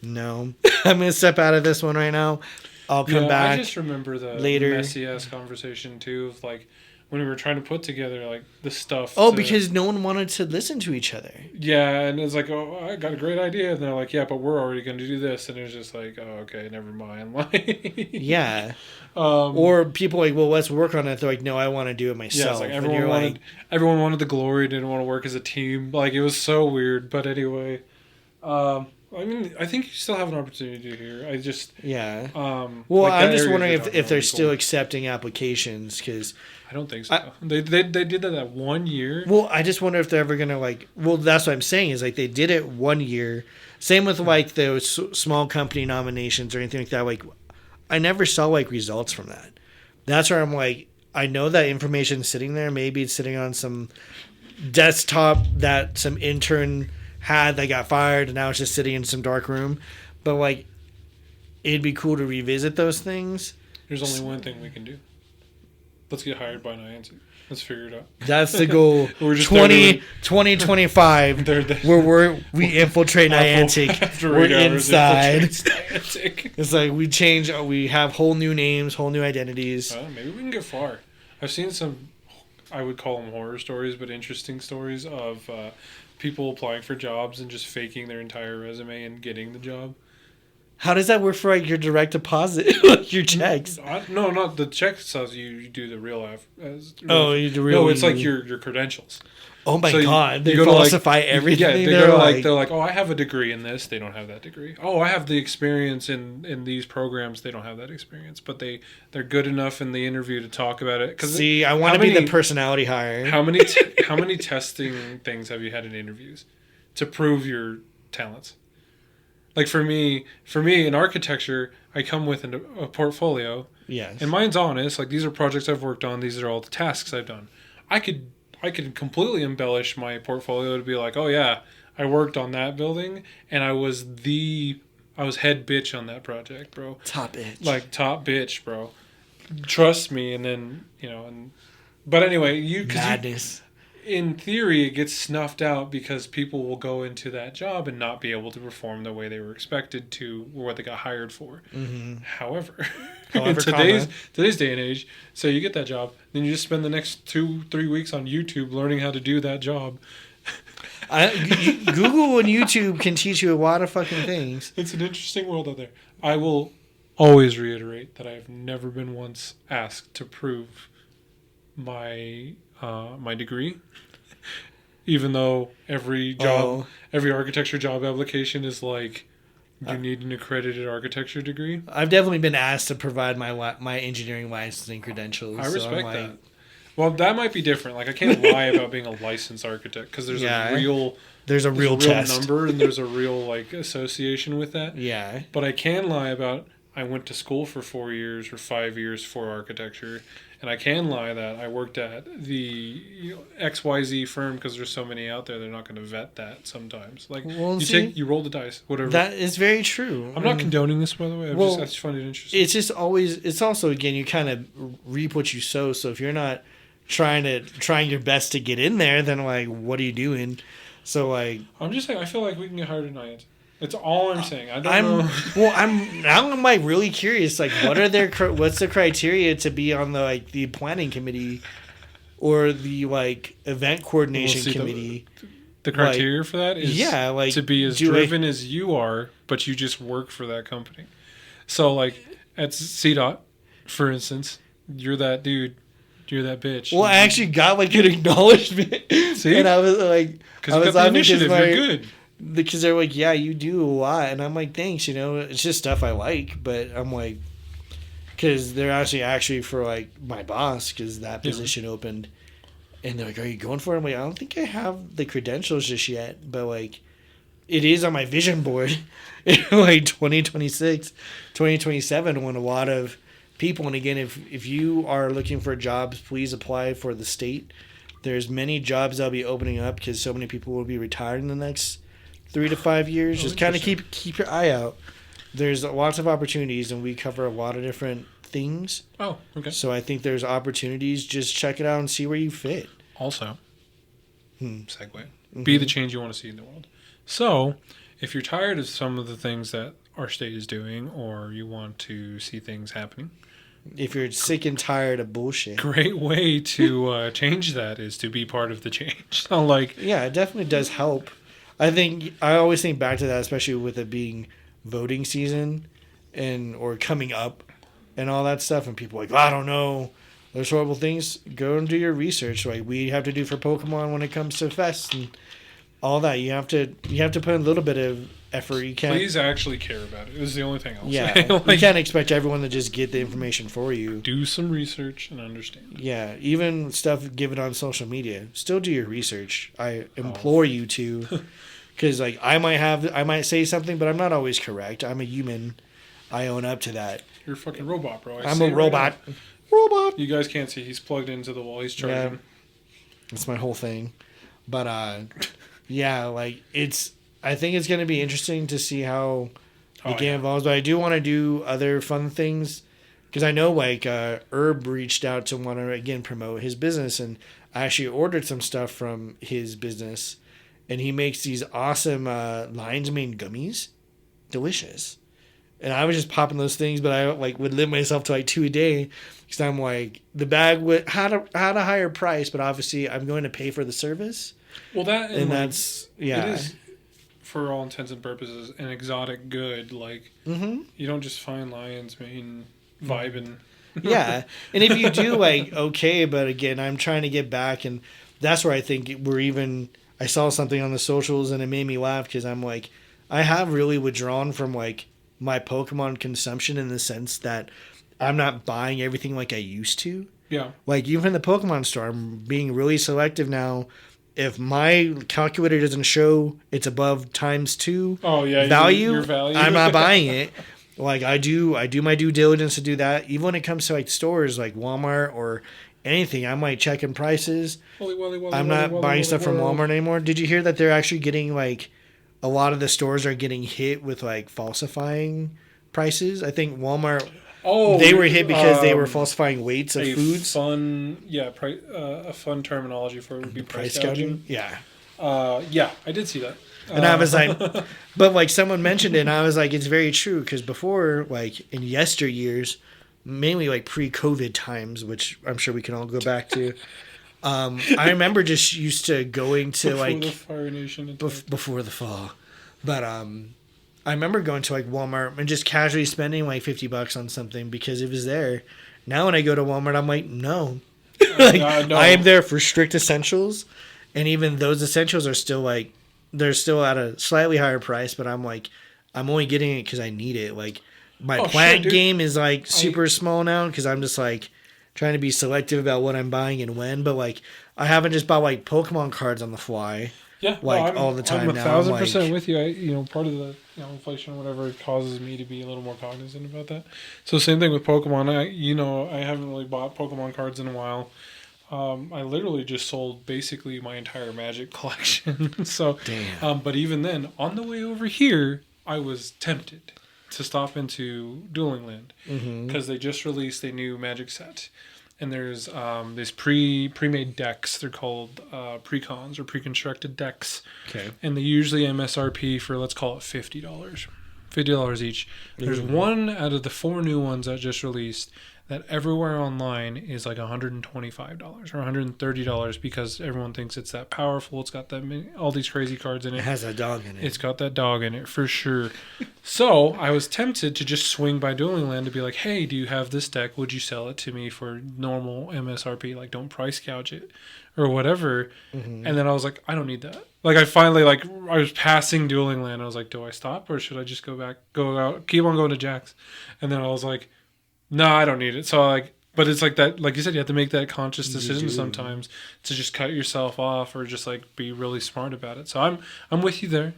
No, I'm going to step out of this one right now. I'll come back. I just remember the later. Messy ass conversation too, of like when we were trying to put together like the stuff. Oh, because no one wanted to listen to each other. Yeah, and it's like, oh, I got a great idea, and they're like, yeah, but we're already going to do this, and it was just like, oh, okay, never mind. Like, yeah. Or people like, well, let's work on it. They're like, no, I want to do it myself. Yeah, it's like everyone wanted the glory, didn't want to work as a team. Like, it was so weird. But anyway, I mean, I think you still have an opportunity here. I just well, like I'm just wondering if they're still accepting applications, because I don't think so. They did that 1 year. Well, I just wonder if they're ever gonna like. Well, that's what I'm saying is like they did it 1 year. Same with like those small company nominations or anything like that. Like, I never saw like results from that. That's where I'm like, I know that information's sitting there. Maybe it's sitting on some desktop that some intern had that got fired, and now it's just sitting in some dark room. But like, it'd be cool to revisit those things. There's only one thing we can do. Let's get hired by Niantic. Let's figure it out. That's the goal. We're just 2025 where we infiltrate Niantic. We're inside. It's like we have whole new names, whole new identities. Maybe we can get far. I've seen some, I would call them horror stories, but interesting stories of people applying for jobs and just faking their entire resume and getting the job. How does that work for like your direct deposit, like your checks? No, not the check. Says you do the real life. You do real. No, it's like your credentials. Oh my god! They falsify everything. Yeah, they're like, oh, I have a degree in this. They don't have that degree. Oh, I have the experience in these programs. They don't have that experience, but they're good enough in the interview to talk about it. See, I want to be the personality hire. How many testing things have you had in interviews to prove your talents? Like for me in architecture, I come with a portfolio. Yes. And mine's honest. Like, these are projects I've worked on. These are all the tasks I've done. I could completely embellish my portfolio to be like, oh yeah, I worked on that building and I was head bitch on that project, bro. Top bitch. Like top bitch, bro. Trust me. And then, but anyway, madness. In theory, it gets snuffed out because people will go into that job and not be able to perform the way they were expected to or what they got hired for. Mm-hmm. However, in today's day and age, so you get that job, then you just spend the next 2-3 weeks on YouTube learning how to do that job. Google and YouTube can teach you a lot of fucking things. It's an interesting world out there. I will always reiterate that I have never been once asked to prove my degree, even though every architecture job application is like, you need an accredited architecture degree. I've definitely been asked to provide my engineering licensing credentials. I respect that. Well, that might be different. Like, I can't lie about being a licensed architect because there's a real test number and there's a real like association with that. Yeah. But I can lie about I went to school for 4 years or 5 years for architecture. And I can lie that I worked at the XYZ firm because there's so many out there. They're not going to vet that sometimes. Like, you roll the dice, whatever. That is very true. I'm not condoning this, by the way. I just find it interesting. It's just always. It's also, again, you kind of reap what you sow. So if you're not trying your best to get in there, then like, what are you doing? So like, I'm just saying, I feel like we can get hired at Niantic. That's all I'm saying. I don't know. Well, I'm like really curious. Like, what's the criteria to be on the planning committee or the like event coordination committee? The criteria for that is to be as driven as you are, but you just work for that company. So like at CDOT, for instance, you're that dude. You're that bitch. Well, I actually got like an acknowledgement. See, and I was like, because you got the initiative. You're good. Because they're like, yeah, you do a lot. And I'm like, thanks, it's just stuff I like. But I'm like, because they're actually for like my boss, because that position opened. And they're like, "Are you going for it?" I'm like, "I don't think I have the credentials just yet, but like, it is on my vision board in like 2026, 2027 when a lot of people, and again, if you are looking for jobs, please apply for the state. There's many jobs that'll be opening up because so many people will be retired in the next 3 to 5 years. Just kind of keep your eye out. There's lots of opportunities, and we cover a lot of different things. Oh, okay. So I think there's opportunities. Just check it out and see where you fit. Also, segue. Be the change you want to see in the world. So, if you're tired of some of the things that our state is doing, or you want to see things happening, if you're sick and tired of bullshit, great way to change that is to be part of the change. So, like, yeah, it definitely does help. I always think back to that, especially with it being voting season or coming up and all that stuff, and people are like, I don't know, there's horrible things. Go and do your research, like we have to do for Pokemon when it comes to fests and all that. You have to put in a little bit of effort. You can't. Please actually care about it. Is the only thing I'll say. Like, you can't expect everyone to just get the information for you. Do some research and understand. Yeah, even stuff given on social media. Still do your research. I implore you to, because like I might say something, but I'm not always correct. I'm a human. I own up to that. You're a fucking robot, bro. I'm a robot. Robot. You guys can't see. He's plugged into the wall. He's charging. Yeah, that's my whole thing. But yeah, like I think it's going to be interesting to see how the game evolves. But I do want to do other fun things because I know like Herb reached out to want to again promote his business, and I actually ordered some stuff from his business, and he makes these awesome lion's mane gummies, delicious. And I was just popping those things, but I like would limit myself to like 2 a day because I'm like the bag had a higher price, but obviously I'm going to pay for the service. Well, that and like, that's yeah. It is, for all intents and purposes, an exotic good. Like you don't just find lion's mane vibing. Yeah, and if you do, like, okay, but again, I'm trying to get back, and that's where I think I saw something on the socials, and it made me laugh because I'm like, I have really withdrawn from like my Pokemon consumption in the sense that I'm not buying everything like I used to. Yeah. Like even in the Pokemon store, I'm being really selective now. If my calculator doesn't show it's above ×2 value, your value, I'm not buying it. Like I do my due diligence to do that. Even when it comes to like stores like Walmart or anything, I might check in prices. I'm not buying stuff from Walmart anymore. Did you hear that they're actually getting like a lot of the stores are getting hit with like falsifying prices? I think Walmart. They were hit because they were falsifying weights of foods. A fun terminology for it would be price gouging. Yeah. I did see that. And I was like, but like someone mentioned it, and I was like, it's very true because before, like in yesteryears, mainly like pre-COVID times, which I'm sure we can all go back to. I remember just used to going to before like the Fire Nation before the fall, but I remember going to like Walmart and just casually spending like $50 on something because it was there. Now when I go to Walmart, I'm like, no. No. I am there for strict essentials, and even those essentials are still like they're still at a slightly higher price. But I'm like, I'm only getting it because I need it. Like my plant game is like super small now because I'm just like trying to be selective about what I'm buying and when. But like I haven't just bought like Pokemon cards on the fly. Yeah, all the time now. I'm 1,000% with you. Part of the inflation or whatever causes me to be a little more cognizant about that. So same thing with Pokemon. I haven't really bought Pokemon cards in a while. I literally just sold basically my entire Magic collection. So, damn. But even then, on the way over here, I was tempted to stop into Dueling Land because they just released a new Magic set. And there's these pre-made decks. They're called precons or pre-constructed decks. Okay. And they usually MSRP for, let's call it $50. $50 each. There's one out of the 4 new ones that just released that everywhere online is like $125 or $130 because everyone thinks it's that powerful. It's got all these crazy cards in it. It has a dog in it. It's got that dog in it for sure. So I was tempted to just swing by Dueling Land to be like, hey, do you have this deck? Would you sell it to me for normal MSRP? Like, don't price gouge it or whatever. And then I was like, I don't need that. Like, I finally, I was passing Dueling Land. I was like, do I stop or should I just go out, keep on going to Jack's? And then I was like, no, I don't need it. So But it's like that, like you said, you have to make that conscious decision sometimes to just cut yourself off or just like be really smart about it. So I'm with you there.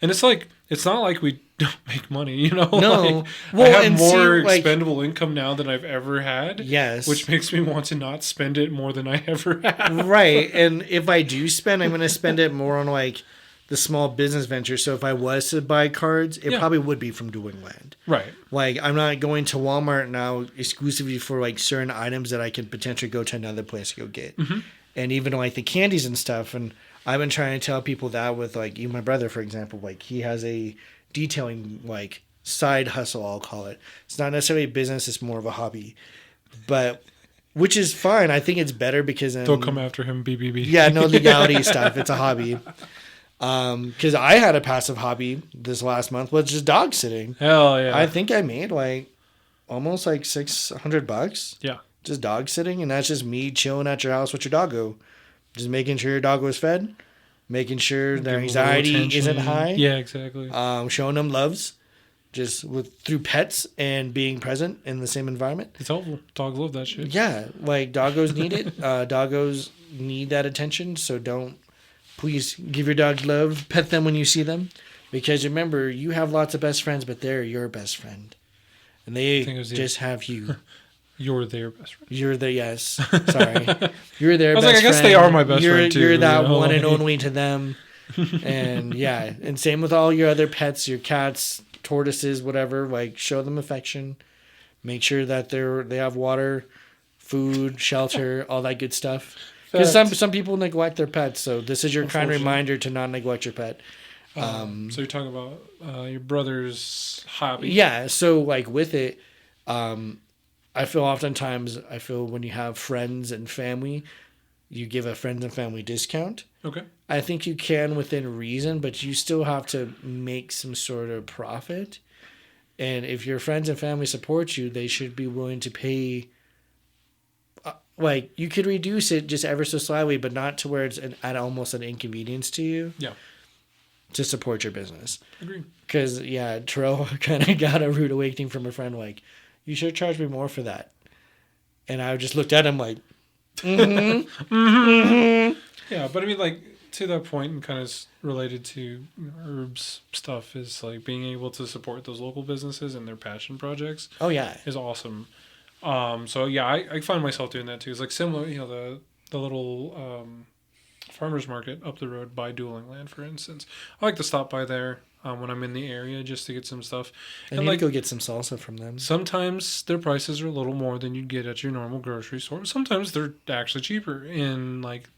And it's like, it's not like we don't make money, you know? No. Like, I have more expendable income now than I've ever had. Yes. Which makes me want to not spend it more than I ever have. Right. And if I do spend, I'm going to spend it more on like the small business venture. So if I was to buy cards, it probably would be from Dueling Land. Right. Like, I'm not going to Walmart now exclusively for like certain items that I could potentially go to another place to go get. Mm-hmm. And even like the candies and stuff. And I've been trying to tell people that with like even my brother, for example, like he has a detailing like side hustle, I'll call it. It's not necessarily a business, it's more of a hobby. But which is fine. I think it's better because they'll come after him, BBB. Yeah, no legality stuff. It's a hobby. Because I had a passive hobby this last month, was just dog sitting. Hell yeah! I think I made like almost like $600. Yeah, just dog sitting, and that's just me chilling at your house with your doggo, just making sure your doggo is fed, making sure their anxiety isn't high. Yeah, exactly. Showing them loves, just through pets and being present in the same environment. It's helpful. Dogs love that shit. Yeah, like doggos need it. Doggos need that attention, so don't. Please give your dogs love. Pet them when you see them. Because remember, you have lots of best friends, but they're your best friend. And they just have you. You're their best friend. You're the, yes. Sorry. You're their best friend. I was like, I guess they are my best friend too. You're that one and only to them. And yeah. And same with all your other pets, your cats, tortoises, whatever. Like, show them affection. Make sure that they have water, food, shelter, all that good stuff. Because some people neglect their pets, so this is your kind reminder to not neglect your pet. So you're talking about your brother's hobby. Yeah, so like with it, I feel when you have friends and family, you give a friends and family discount. Okay. I think you can within reason, but you still have to make some sort of profit. And if your friends and family support you, they should be willing to pay. Like, you could reduce it just ever so slightly, but not to where it's at almost an inconvenience to you. Yeah. To support your business. Agree. Because, yeah, Terrell kind of got a rude awakening from a friend, like, you should charge me more for that. And I just looked at him like, Yeah, but I mean, like, to that point, and kind of related to Herb's stuff, is like being able to support those local businesses and their passion projects. Oh, yeah. Is awesome. So yeah, I find myself doing that too. It's like similar, you know, the little farmers market up the road by Dueling Land, for instance. I like to stop by there when I'm in the area just to get some stuff. And like, go get some salsa from them. Sometimes their prices are a little more than you'd get at your normal grocery store. Sometimes they're actually cheaper.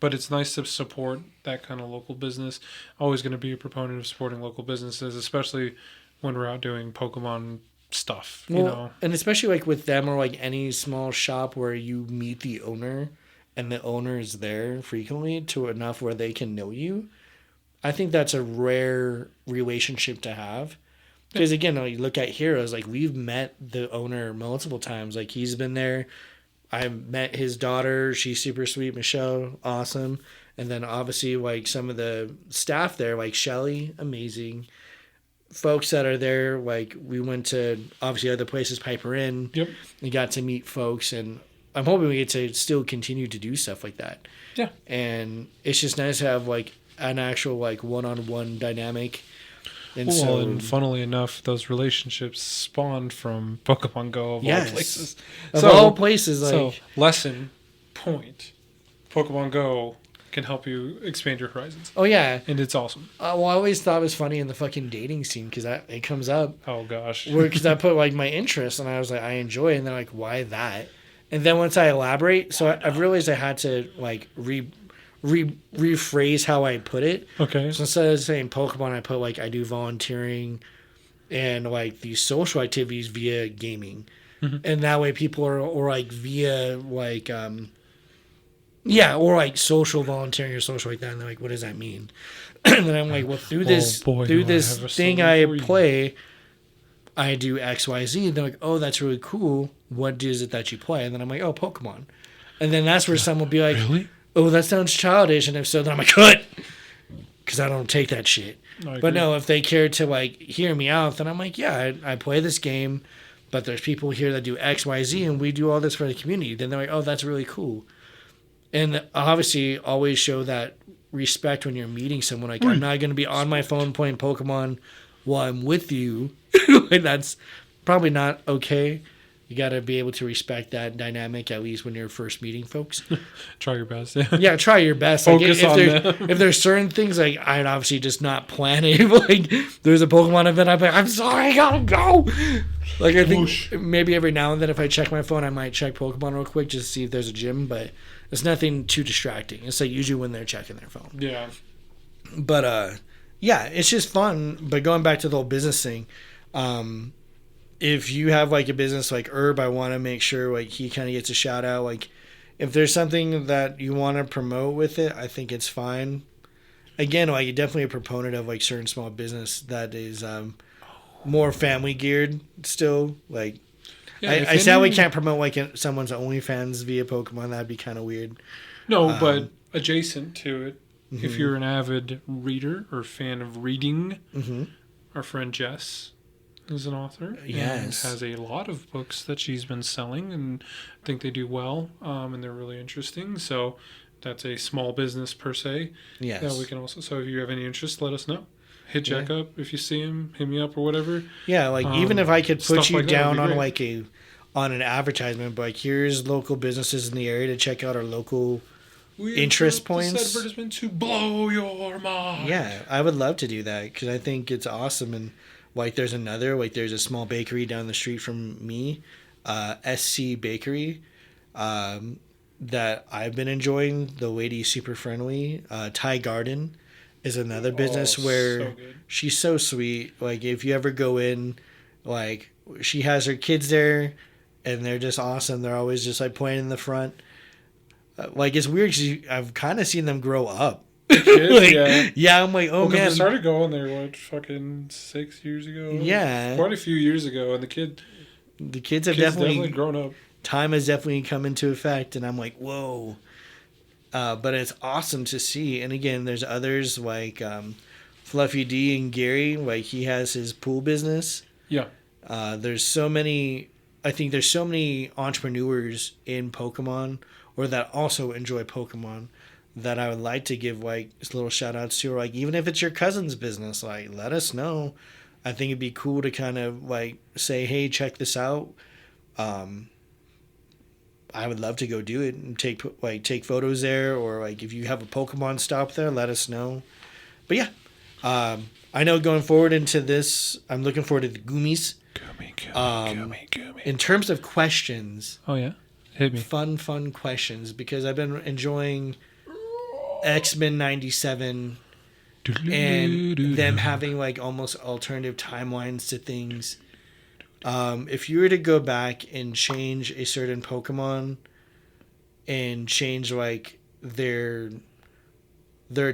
But it's nice to support that kind of local business. Always going to be a proponent of supporting local businesses, especially when we're out doing Pokemon stuff, you know. And especially like with them or like any small shop where you meet the owner and the owner is there frequently to enough where they can know you. I think that's a rare relationship to have. Because again, you look at Heroes, like we've met the owner multiple times. Like he's been there. I've met his daughter. She's super sweet. Michelle, awesome. And then obviously like some of the staff there, like Shelly, amazing. Folks that are there, like we went to obviously other places, Piper Inn. Yep. We got to meet folks, and I'm hoping we get to still continue to do stuff like that. Yeah. And it's just nice to have like an actual like one-on-one dynamic. And funnily enough, those relationships spawned from Pokemon Go of all places. Of all places, like so lesson point, Pokemon Go can help you expand your horizons. Oh yeah, and it's awesome. Well, I always thought it was funny in the fucking dating scene because it comes up. Oh gosh, because I put like my interest and I was like I enjoy it, and they're like why that, and then once I elaborate, so I've realized I had to like rephrase how I put it. Okay. So instead of saying Pokemon, I put like I do volunteering, and like these social activities via gaming, and that way people are or like via like yeah, or like social volunteering or social like that. And they're like, what does that mean? And then I'm like, well, through this thing I play, I do X, Y, Z. And they're like, oh, that's really cool. What is it that you play? And then I'm like, oh, Pokemon. And then that's where someone will be like, really? Oh, that sounds childish. And if so, then I'm like, good. Because I don't take that shit. But no, if they care to like hear me out, then I'm like, yeah, I play this game. but there's people here that do X, Y, Z, and we do all this for the community. Then they're like, oh, that's really cool. And obviously, always show that respect when you're meeting someone. Like, I'm not going to be on my phone playing Pokemon while I'm with you. And that's probably not okay. You got to be able to respect that dynamic, at least when you're first meeting folks. Try your best. Yeah, try your best. Focus like, on them. If there's certain things, like, I'd obviously just not plan it. Like, there's a Pokemon event, I'm like, I'm sorry, I gotta go. Like, I think maybe every now and then if I check my phone, I might check Pokemon real quick just to see if there's a gym, but it's nothing too distracting. It's like usually when they're checking their phone. Yeah. But, yeah, it's just fun. But going back to the whole business thing, if you have like a business like Herb, I want to make sure like he kind of gets a shout out. Like if there's something that you want to promote with it, I think it's fine. Again, like you're definitely a proponent of like certain small business that is more family geared still. Like I sadly can't promote like someone's OnlyFans via Pokemon. That'd be kind of weird. No, but adjacent to it, if you're an avid reader or fan of reading, our friend Jess is an author and has a lot of books that she's been selling, and I think they do well, and they're really interesting. So that's a small business per se. Yes. That we can also. So if you have any interest, let us know. Hit Jack up if you see him. Hit me up or whatever. Yeah, like even if I could put you like down on like on an advertisement, but like here's local businesses in the area to check out our local interest points. This advertisement to blow your mind. Yeah, I would love to do that because I think it's awesome. And like there's a small bakery down the street from me, SC Bakery, that I've been enjoying. The lady's super friendly. Thai Garden is another business where she's so sweet. Like if you ever go in, like she has her kids there and they're just awesome. They're always just like playing in the front. Like it's weird because I've kind of seen them grow up. Kids, yeah, I'm like, oh man. We started going there, fucking 6 years ago? Yeah. Quite a few years ago, and the kids have definitely grown up. Time has definitely come into effect, and I'm like, whoa. But it's awesome to see. And again, there's others like Fluffy D and Gary, like he has his pool business. Yeah. There's so many entrepreneurs in Pokemon or that also enjoy Pokemon that I would like to give like little shout outs to, or like even if it's your cousin's business, like let us know. I think it'd be cool to kind of like say, hey, check this out. I would love to go do it and take photos there, or like if you have a Pokemon stop there, let us know. But yeah, I know going forward into this, I'm looking forward to the Goomies. Goomy. In terms of questions, oh yeah, hit me. Fun questions because I've been enjoying X-Men 97 and them having like almost alternative timelines to things. If you were to go back and change a certain Pokemon and change like their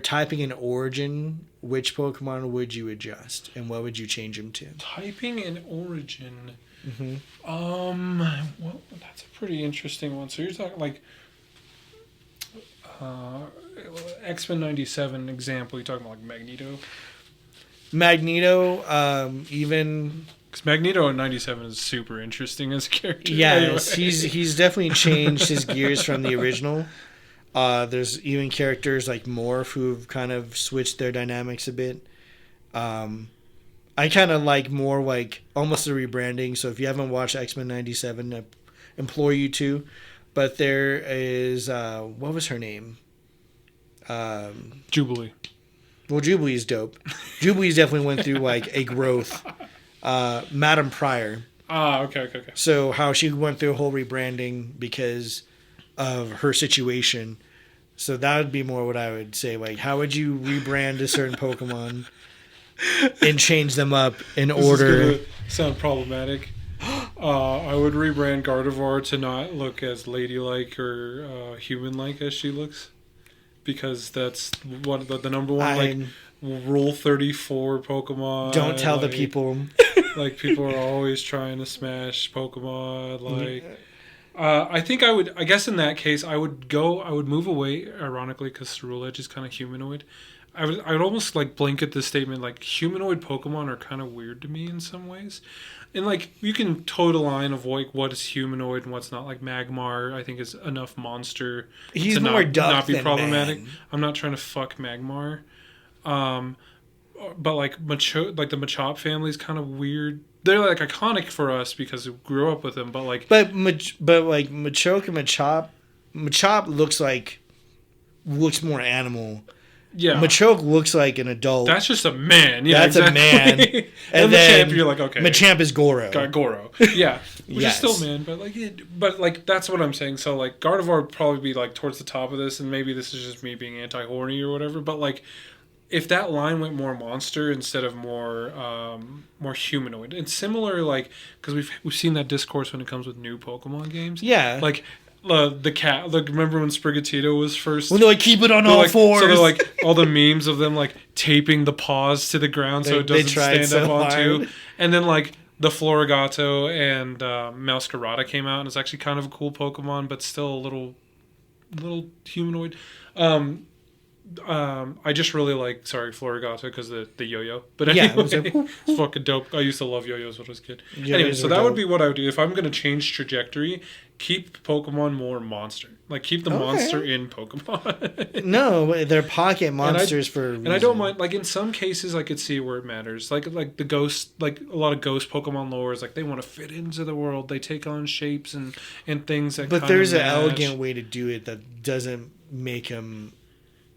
typing and origin, which Pokemon would you adjust and what would you change them to? Typing and origin. Mm-hmm. Well, that's a pretty interesting one. So you're talking like X-Men 97 example. You're talking about like Magneto, even because Magneto in 97 is super interesting as a character. Yes, anyway. he's definitely changed his gears from the original. There's even characters like Morph who've kind of switched their dynamics a bit. I kind of like more like almost a rebranding. So if you haven't watched X-Men 97, I implore you to. But there is what was her name? Jubilee. Well, Jubilee is dope. Jubilee's definitely went through like a growth. Madam Pryor. Okay. So how she went through a whole rebranding because of her situation. So that would be more what I would say. Like, how would you rebrand a certain Pokemon and change them up in order? This is gonna sound problematic. I would rebrand Gardevoir to not look as ladylike or human-like as she looks, because that's one the number one Rule 34 Pokemon. Don't tell the people. Like people are always trying to smash Pokemon. Like, I think I would. I guess in that case, I would move away. Ironically, because Ceruledge is kind of humanoid. I would almost like blanket this statement like humanoid Pokemon are kind of weird to me in some ways, and like you can toe the line of like what is humanoid and what's not. Like Magmar, I think is enough monster He's to more not be than problematic. man. I'm not trying to fuck Magmar, but like the Machop family is kind of weird. They're like iconic for us because we grew up with them, but like like Machoke and Machop looks more animal. yeah, Machoke looks like an adult. that's just a man. Yeah, That's exactly. a man. And then Machamp, you're like okay, Machamp is Goro. got Goro. Yeah, which Yes. is still man, but like that's what I'm saying. So like Gardevoir would probably be like towards the top of this, and maybe this is just me being anti-horny or whatever. But like, if that line went more monster instead of more humanoid, and similar like because we've seen that discourse when it comes with new Pokemon games. Yeah. Like. The cat. Like, remember when Sprigatito was first? When they're like, keep it on all fours. So they're like all the memes of them like taping the paws to the ground so it doesn't stand up onto. And then like the Florigato and Meowscarada came out, and it's actually kind of a cool Pokemon, but still a little humanoid. I just really like Florigato because the yo-yo. But anyway, it's fucking dope. I used to love yo-yos when I was a kid. Anyway, so that would be what I would do if I'm gonna change trajectory. Keep Pokemon more monster. Like keep the monster in Pokemon. No, they're pocket monsters for a reason. And I don't mind. Like in some cases, I could see where it matters. Like the ghost, like a lot of ghost Pokemon lore is like they want to fit into the world. They take on shapes and things that. But there's an elegant way to do it that doesn't make them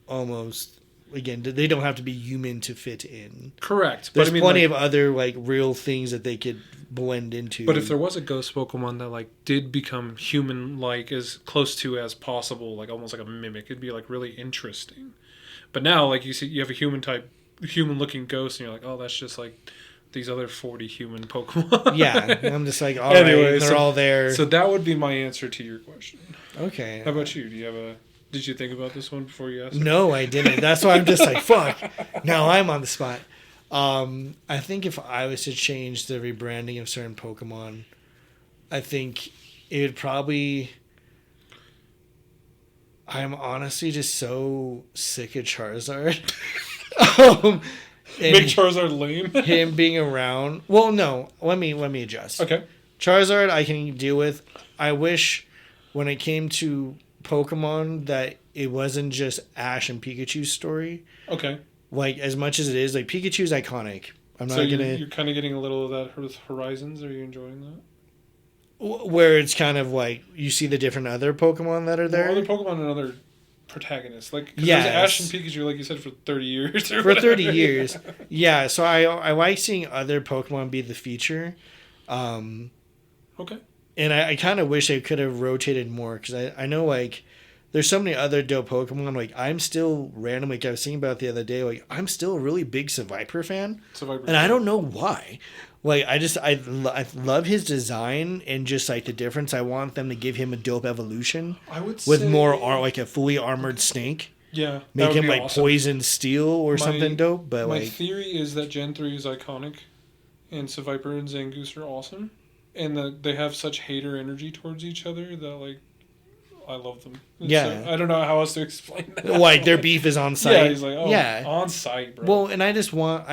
almost. Again, they don't have to be human to fit in. Correct. There's plenty of other like real things that they could blend into. But if there was a ghost Pokemon that like did become human-like as close to as possible, like almost like a mimic, it'd be like really interesting. But now, like you see, you have a human-looking ghost, and you're like, oh, that's just like these other 40 human Pokemon. Yeah, I'm just like, all right, they're all there. So that would be my answer to your question. Okay. How about you? Do you have a? Did you think about this one before you asked? No, I didn't. That's why I'm just like, fuck. Now I'm on the spot. I think if I was to change the rebranding of certain Pokemon, I think it would probably... I'm honestly just so sick of Charizard. Make Charizard lame? Him being around... Well, no. Let me adjust. Okay. Charizard I can deal with. I wish when it came to Pokemon that it wasn't just Ash and Pikachu's story. Okay. Like, as much as it is, like, Pikachu's iconic. I'm not you're kind of getting a little of that with Horizons. Are you enjoying that? Where it's kind of like, you see the different other Pokemon that are there? Well, other Pokemon and other protagonists. Like, yeah, there's Ash and Pikachu, like you said, for 30 years. For 30 years. Yeah, so I like seeing other Pokemon be the feature. Okay. And I kind of wish they could have rotated more, because I know, like, there's so many other dope Pokemon. Like, I'm still randomly, like I was thinking about the other day, like, I'm still a really big Seviper fan. And I don't know why. Like, I love his design and just, like, the difference. I want them to give him a dope evolution. I would with say... more, like, a fully armored snake. Yeah. Make him, like, awesome. Poison Steel or something dope. But my theory is that Gen 3 is iconic, and Seviper and Zangoose are awesome. And that they have such hater energy towards each other that, like, I love them. Yeah. So, I don't know how else to explain that. Like, their beef is on site. Yeah, he's like, oh, yeah. On site, bro. Well, and I just want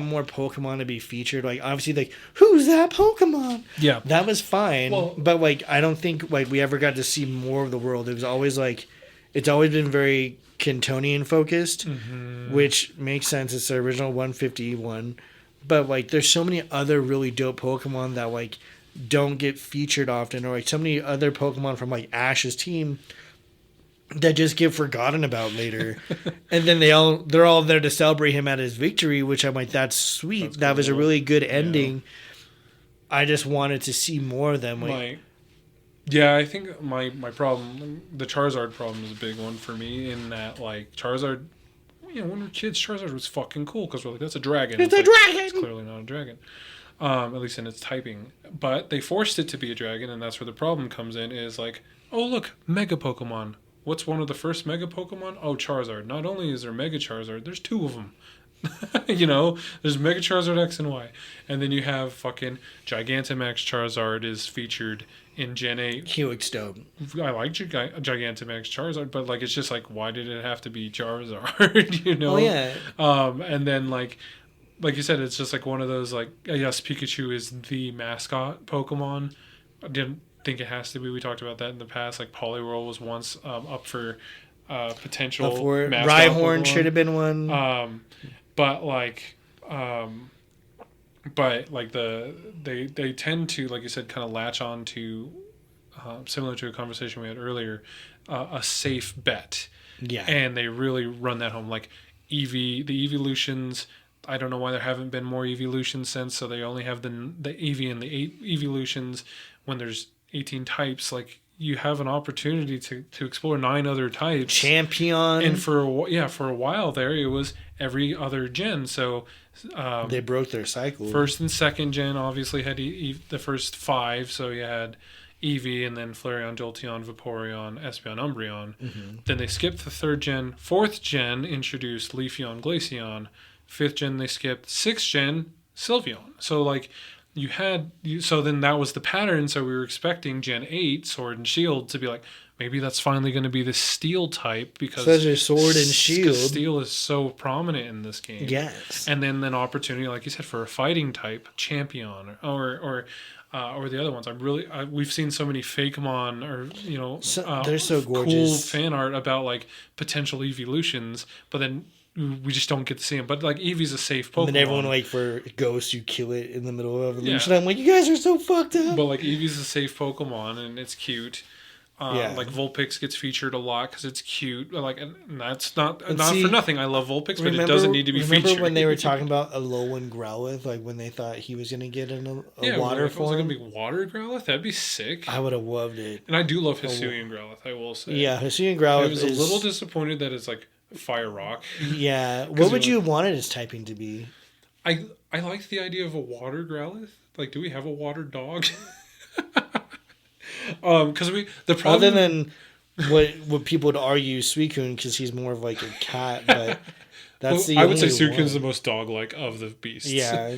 more Pokemon to be featured. Like, obviously, like, who's that Pokemon? Yeah. That was fine. Well, but, like, I don't think, like, we ever got to see more of the world. It was always, like, it's always been very Cantonian focused, which makes sense. It's the original 151. But, like, there's so many other really dope Pokemon that, like, don't get featured often, or like so many other Pokemon from like Ash's team that just get forgotten about later. And then they're all there to celebrate him at his victory, which I'm like, that's sweet. That's that cool. Was a really good ending. Yeah. I just wanted to see more of them. Like, I think my problem, the Charizard problem is a big one for me, in that like Charizard, you know, when we were kids, Charizard was fucking cool because we're like, that's a dragon. It's a dragon! It's clearly not a dragon. At least in its typing. But they forced it to be a dragon, and that's where the problem comes in, is like, oh, look, Mega Pokemon. What's one of the first Mega Pokemon? Oh, Charizard. Not only is there Mega Charizard, there's two of them. You know, there's Mega Charizard X and Y. And then you have fucking Gigantamax Charizard is featured in Gen 8. Helix dope. I like Gigantamax Charizard, but like it's just like, why did it have to be Charizard? You know? Oh yeah. And then like you said, it's just like one of those like, yes, Pikachu is the mascot Pokemon. I didn't think it has to be. We talked about that in the past. Like Poliwhirl was once up for potential mascot Rhyhorn Pokemon. should have been one. But they tend to, like you said, kind of latch on to similar to a conversation we had earlier, a safe bet. Yeah. And they really run that home. Like the evolutions. I don't know why there haven't been more evolutions since. So they only have the Eevee and the 8 evolutions. When there's 18 types, like you have an opportunity to explore 9 other types. Champion. And for a while there, it was every other gen. So they broke their cycle. First and second gen obviously had the first 5. So you had Eevee and then Flareon, Jolteon, Vaporeon, Espeon, Umbreon. Mm-hmm. Then they skipped the 3rd gen. 4th gen introduced Leafeon, Glaceon. 5th gen they skipped. 6th gen Sylveon. So like so then that was the pattern. So we were expecting Gen 8 Sword and Shield to be like, maybe that's finally going to be the Steel type because Sword and Shield. Steel is so prominent in this game. Yes. And then an opportunity, like you said, for a fighting type Champion or the other ones. We've seen so many Fakemon or they're so gorgeous. Cool fan art about like potential evolutions, but then we just don't get to see him. But like Eevee's a safe Pokemon. And then everyone like for Ghost, you kill it in the middle of evolution. Yeah. I'm like, you guys are so fucked up. But like Eevee's a safe Pokemon and it's cute. Like Vulpix gets featured a lot because it's cute. Like, and that's not for nothing. I love Vulpix, but it doesn't need to be featured. Remember when they were talking about Alolan Growlithe? Like when they thought he was gonna get a water form? Was it gonna be water Growlithe? That'd be sick. I would have loved it. And I do love Hisuian Growlithe. I will say. Yeah, Hisuian Growlithe. I was a little disappointed that it's like Fire Rock. Yeah. What would you have wanted its typing to be? I like the idea of a water Growlithe. Like, do we have a water dog? Because the problem, other than what people would argue, Suicune, because he's more of like a cat, but that's the. I would say Suicune's the most dog-like of the beasts. Yeah,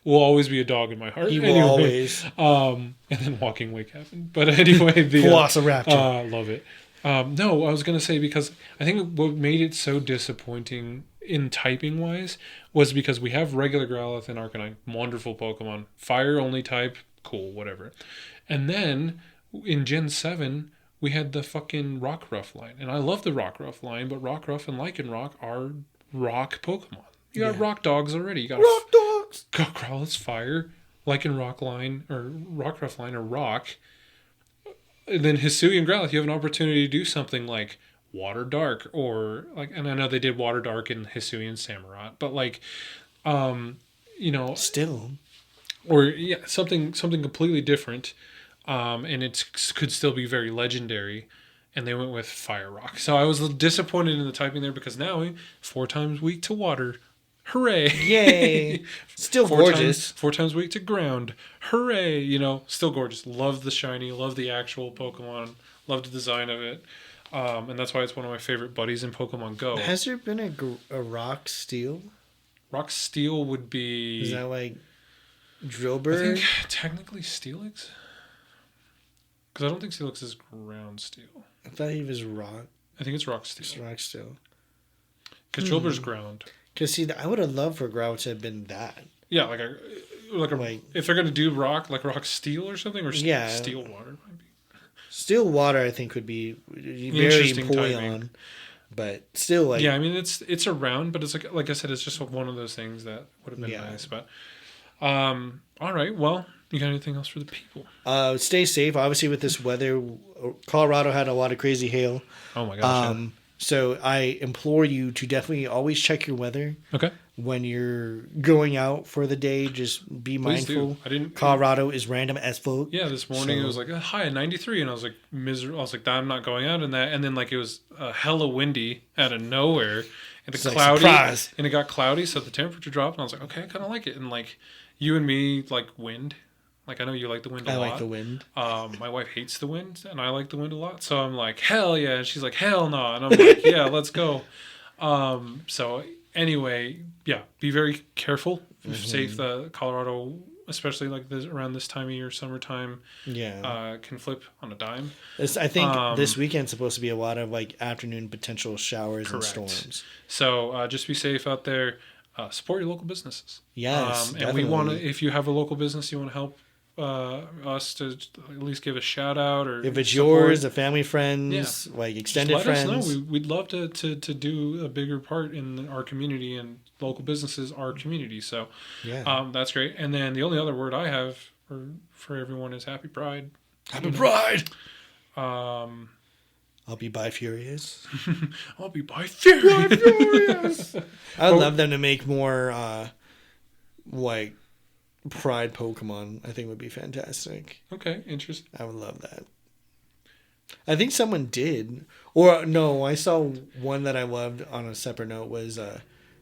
will always be a dog in my heart. He will always. And then Walking Wake happened, but anyway, the Velociraptor. Love it. No, I was gonna say because I think what made it so disappointing in typing wise was because we have regular Growlithe and Arcanine, wonderful Pokemon, fire only type, cool, whatever, and then. In Gen 7, we had the fucking Rockruff line. And I love the Rockruff line, but Rockruff and Lycanroc are rock Pokemon. You got rock dogs already. You got rock dogs! Got Growlithe's fire, Lycanroc line, or Rockruff line, or rock. And then Hisuian Growlithe, you have an opportunity to do something like Water Dark, or like, and I know they did Water Dark in Hisuian Samurott, but like, still. Or, something completely different. And it could still be very legendary, and they went with Fire Rock. So I was disappointed in the typing there because now 4 times weak to water, hooray! Yay! Still gorgeous. 4 times weak to ground, hooray! Still gorgeous. Love the shiny, love the actual Pokemon, love the design of it, and that's why it's one of my favorite buddies in Pokemon Go. Has there been a Rock Steel? Rock Steel would be. Is that like Drillbur? I think technically Steelix. Because I don't think Steelix is ground steel. I thought he was rock. I think it's rock steel. It's rock steel. Because Drillbur's ground. Because see, I would have loved for Growl to have been that. Yeah, like if they're gonna do rock, like rock steel or something, or steel water might be. Steel water, I think, would be very Empoleon, but still like. Yeah, I mean it's around, but it's like I said, it's just one of those things that would have been nice. But all right, well. You got anything else for the people? Stay safe. Obviously, with this weather, Colorado had a lot of crazy hail. Oh my gosh! So I implore you to definitely always check your weather. Okay. When you're going out for the day, just be mindful. Colorado is random as fuck. Yeah, this morning it was like high 93, and I was like miserable. I was like, I'm not going out in that. And then like it was hella windy out of nowhere, and it's cloudy, and it got cloudy, so the temperature dropped, and I was like, okay, I kind of like it. And like you and me like wind. Like, I know you like the wind a lot. I like the wind. My wife hates the wind, and I like the wind a lot. So I'm like, hell yeah. And she's like, hell no. And I'm like, yeah, let's go. So anyway, yeah, be very careful. Mm-hmm. Safe. The Colorado especially like this around this time of year, summertime. Yeah. Can flip on a dime. I think this weekend's supposed to be a lot of like afternoon potential showers correct. and storms. So just be safe out there. Support your local businesses. Yes, and definitely. we want to. If you have a local business, you want to help us to at least give a shout out, or if it's support. yours, a family, friends, like extended friends. Let us know. We'd love to do a bigger part in our community, and local businesses our community. So that's great. And then the only other word I have for everyone is Happy Pride. Happy Pride. I'll be bi-furious. I'll be bi-furious. I'd love them to make more like Pride Pokemon. I think would be fantastic. Okay, interesting. I would love that. I think someone did. Or no, I saw one that I loved on a separate note was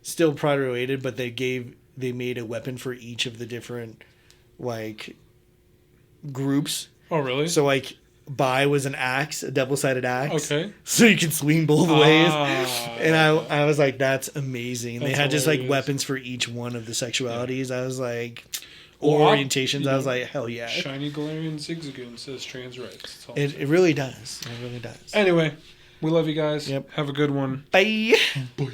still Pride related, but they made a weapon for each of the different like groups. Oh, really? So like Bi was an axe, a double-sided axe. Okay. So you can swing both ways. And I was like, that's amazing. They had just like weapons for each one of the sexualities. Yeah. I was like, orientations. I was like, hell yeah. Shiny Galarian Zigzagoon says trans rights. It really does. It really does. Anyway, we love you guys. Yep. Have a good one. Bye. Bye.